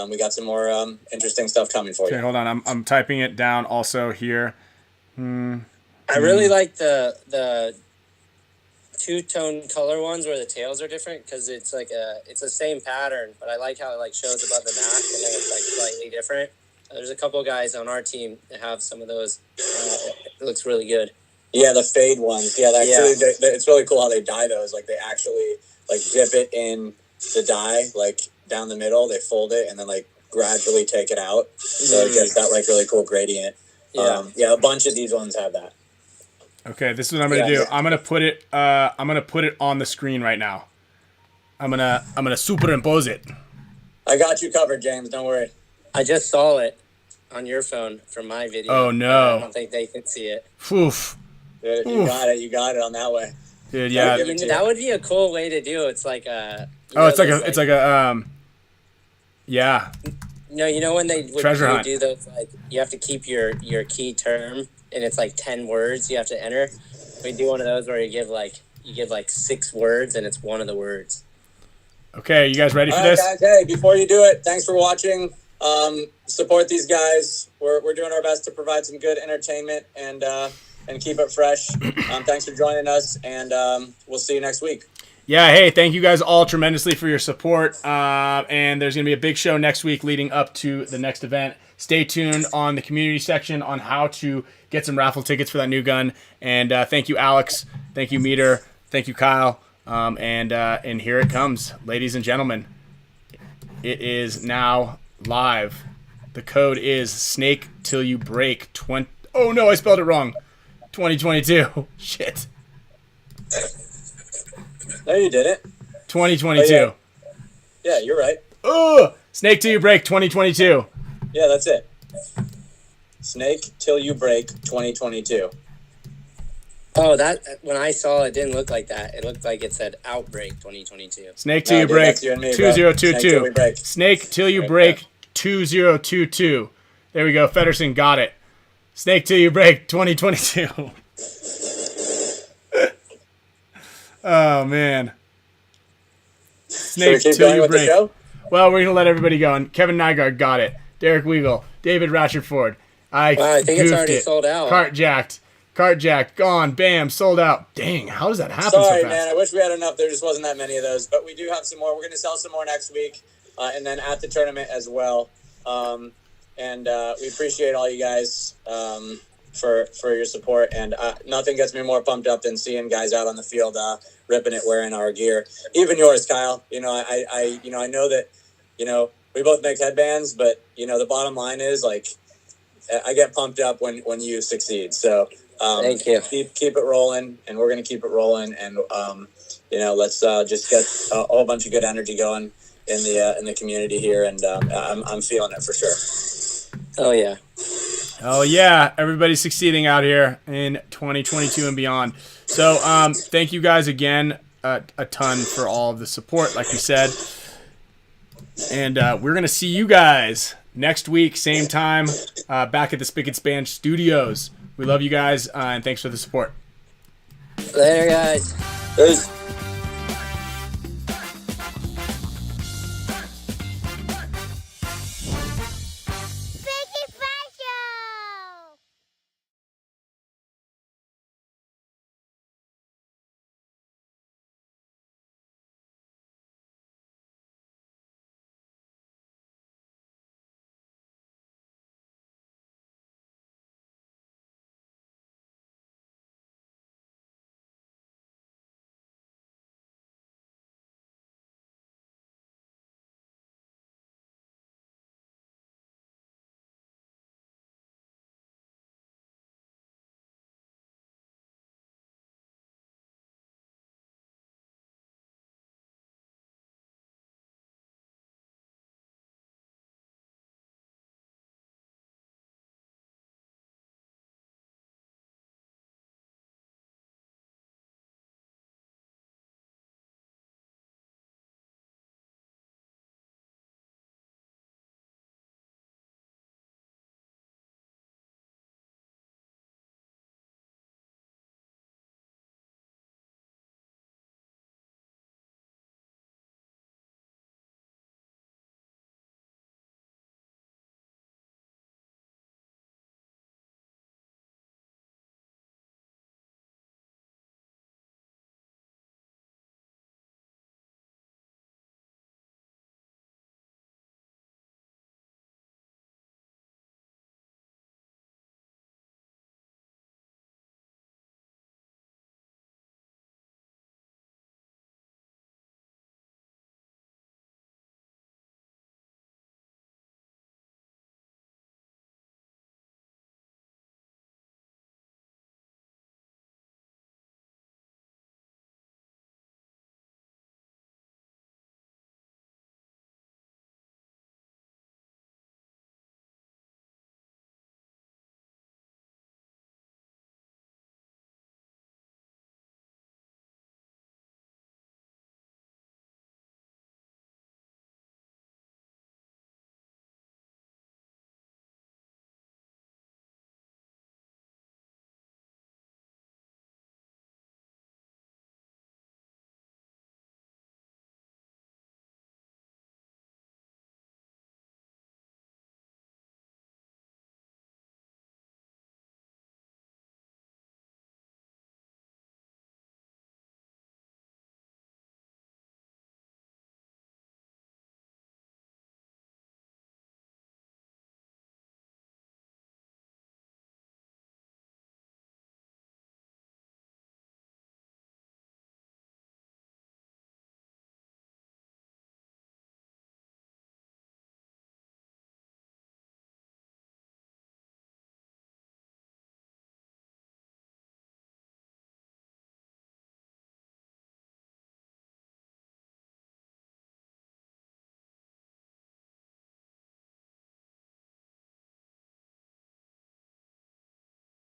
[SPEAKER 4] we got some more interesting stuff coming for you.
[SPEAKER 2] Okay, hold on. I'm typing it down also here.
[SPEAKER 7] I really like the two-tone color ones where the tails are different, because it's the same pattern, but I like how it like shows above the mask and then it's like slightly different. There's a couple guys on our team that have some of those. It looks really good.
[SPEAKER 4] Yeah, the fade ones. Yeah, it's really cool how they dye those. Like they actually like dip it in the dye, like down the middle. They fold it and then like gradually take it out, so it gets that like really cool gradient. Yeah, a bunch of these ones have that.
[SPEAKER 2] Okay, this is what I'm gonna do. I'm gonna put it on the screen right now. I'm gonna superimpose it.
[SPEAKER 4] I got you covered, James. Don't worry.
[SPEAKER 7] I just saw it on your phone from my video.
[SPEAKER 2] Oh no!
[SPEAKER 7] I don't think they can see it.
[SPEAKER 2] Oof.
[SPEAKER 4] Dude, you got it. You got it on that way.
[SPEAKER 2] Dude, yeah.
[SPEAKER 7] That would be a cool way to do. It's like a.
[SPEAKER 2] Yeah.
[SPEAKER 7] No, you know when they would
[SPEAKER 2] treasure hunt.
[SPEAKER 7] Do those, like you have to keep your key term, and it's like 10 words you have to enter. We do one of those where you give like 6 words, and it's one of the words.
[SPEAKER 2] Okay, you guys ready for this?
[SPEAKER 4] Guys, hey, before you do it, thanks for watching. Support these guys. We're doing our best to provide some good entertainment and keep it fresh. Thanks for joining us, and we'll see you next week.
[SPEAKER 2] Yeah, hey, thank you guys all tremendously for your support. And there's going to be a big show next week leading up to the next event. Stay tuned on the community section on how to get some raffle tickets for that new gun. And thank you, Alex. Thank you, Meter. Thank you, Kyle. And here it comes, ladies and gentlemen. It is now live. The code is snake till you break 20. Oh no, I spelled it wrong. 2022. Shit.
[SPEAKER 4] No, you didn't.
[SPEAKER 2] 2022.
[SPEAKER 4] Oh, yeah, you're right.
[SPEAKER 2] Oh, snake till you break 2022.
[SPEAKER 4] Yeah, that's it. Snake till you break 2022.
[SPEAKER 7] Oh, that when I saw it, didn't look like that. It looked like it said Outbreak 2022.
[SPEAKER 2] Snake till you break 2022. Snake till you break 2022. There we go. Feddersen got it. Snake till you break 2022. Oh man. Snake,
[SPEAKER 4] keep
[SPEAKER 2] till
[SPEAKER 4] going
[SPEAKER 2] you
[SPEAKER 4] with the
[SPEAKER 2] break.
[SPEAKER 4] show?
[SPEAKER 2] Well, we're gonna let everybody go. And Kevin Nygaard got it. Derek Weagle, David Ratchford.
[SPEAKER 7] Wow, I think it's already
[SPEAKER 2] goofed it.
[SPEAKER 7] sold out.
[SPEAKER 2] Cart jacked, gone, bam, sold out. Dang, how does that happen
[SPEAKER 4] Sorry,
[SPEAKER 2] so fast?
[SPEAKER 4] man. I wish we had enough. There just wasn't that many of those. But we do have some more. We're going to sell some more next week, and then at the tournament as well. And we appreciate all you guys for your support. And nothing gets me more pumped up than seeing guys out on the field ripping it, wearing our gear. Even yours, Kyle. You know, I know that, you know, we both make headbands, but, you know, the bottom line is, like, I get pumped up when you succeed. So
[SPEAKER 7] Thank you.
[SPEAKER 4] Keep it rolling, and we're going to keep it rolling. And, you know, let's just get a whole bunch of good energy going in the community here. And I'm feeling it for sure.
[SPEAKER 7] Oh, yeah.
[SPEAKER 2] Oh, yeah. Everybody's succeeding out here in 2022 and beyond. So thank you guys again a ton for all of the support, like we said. And we're going to see you guys next week, same time, back at the Spick and Span Studios. We love you guys, and thanks for the support.
[SPEAKER 7] Later, guys.
[SPEAKER 5] There's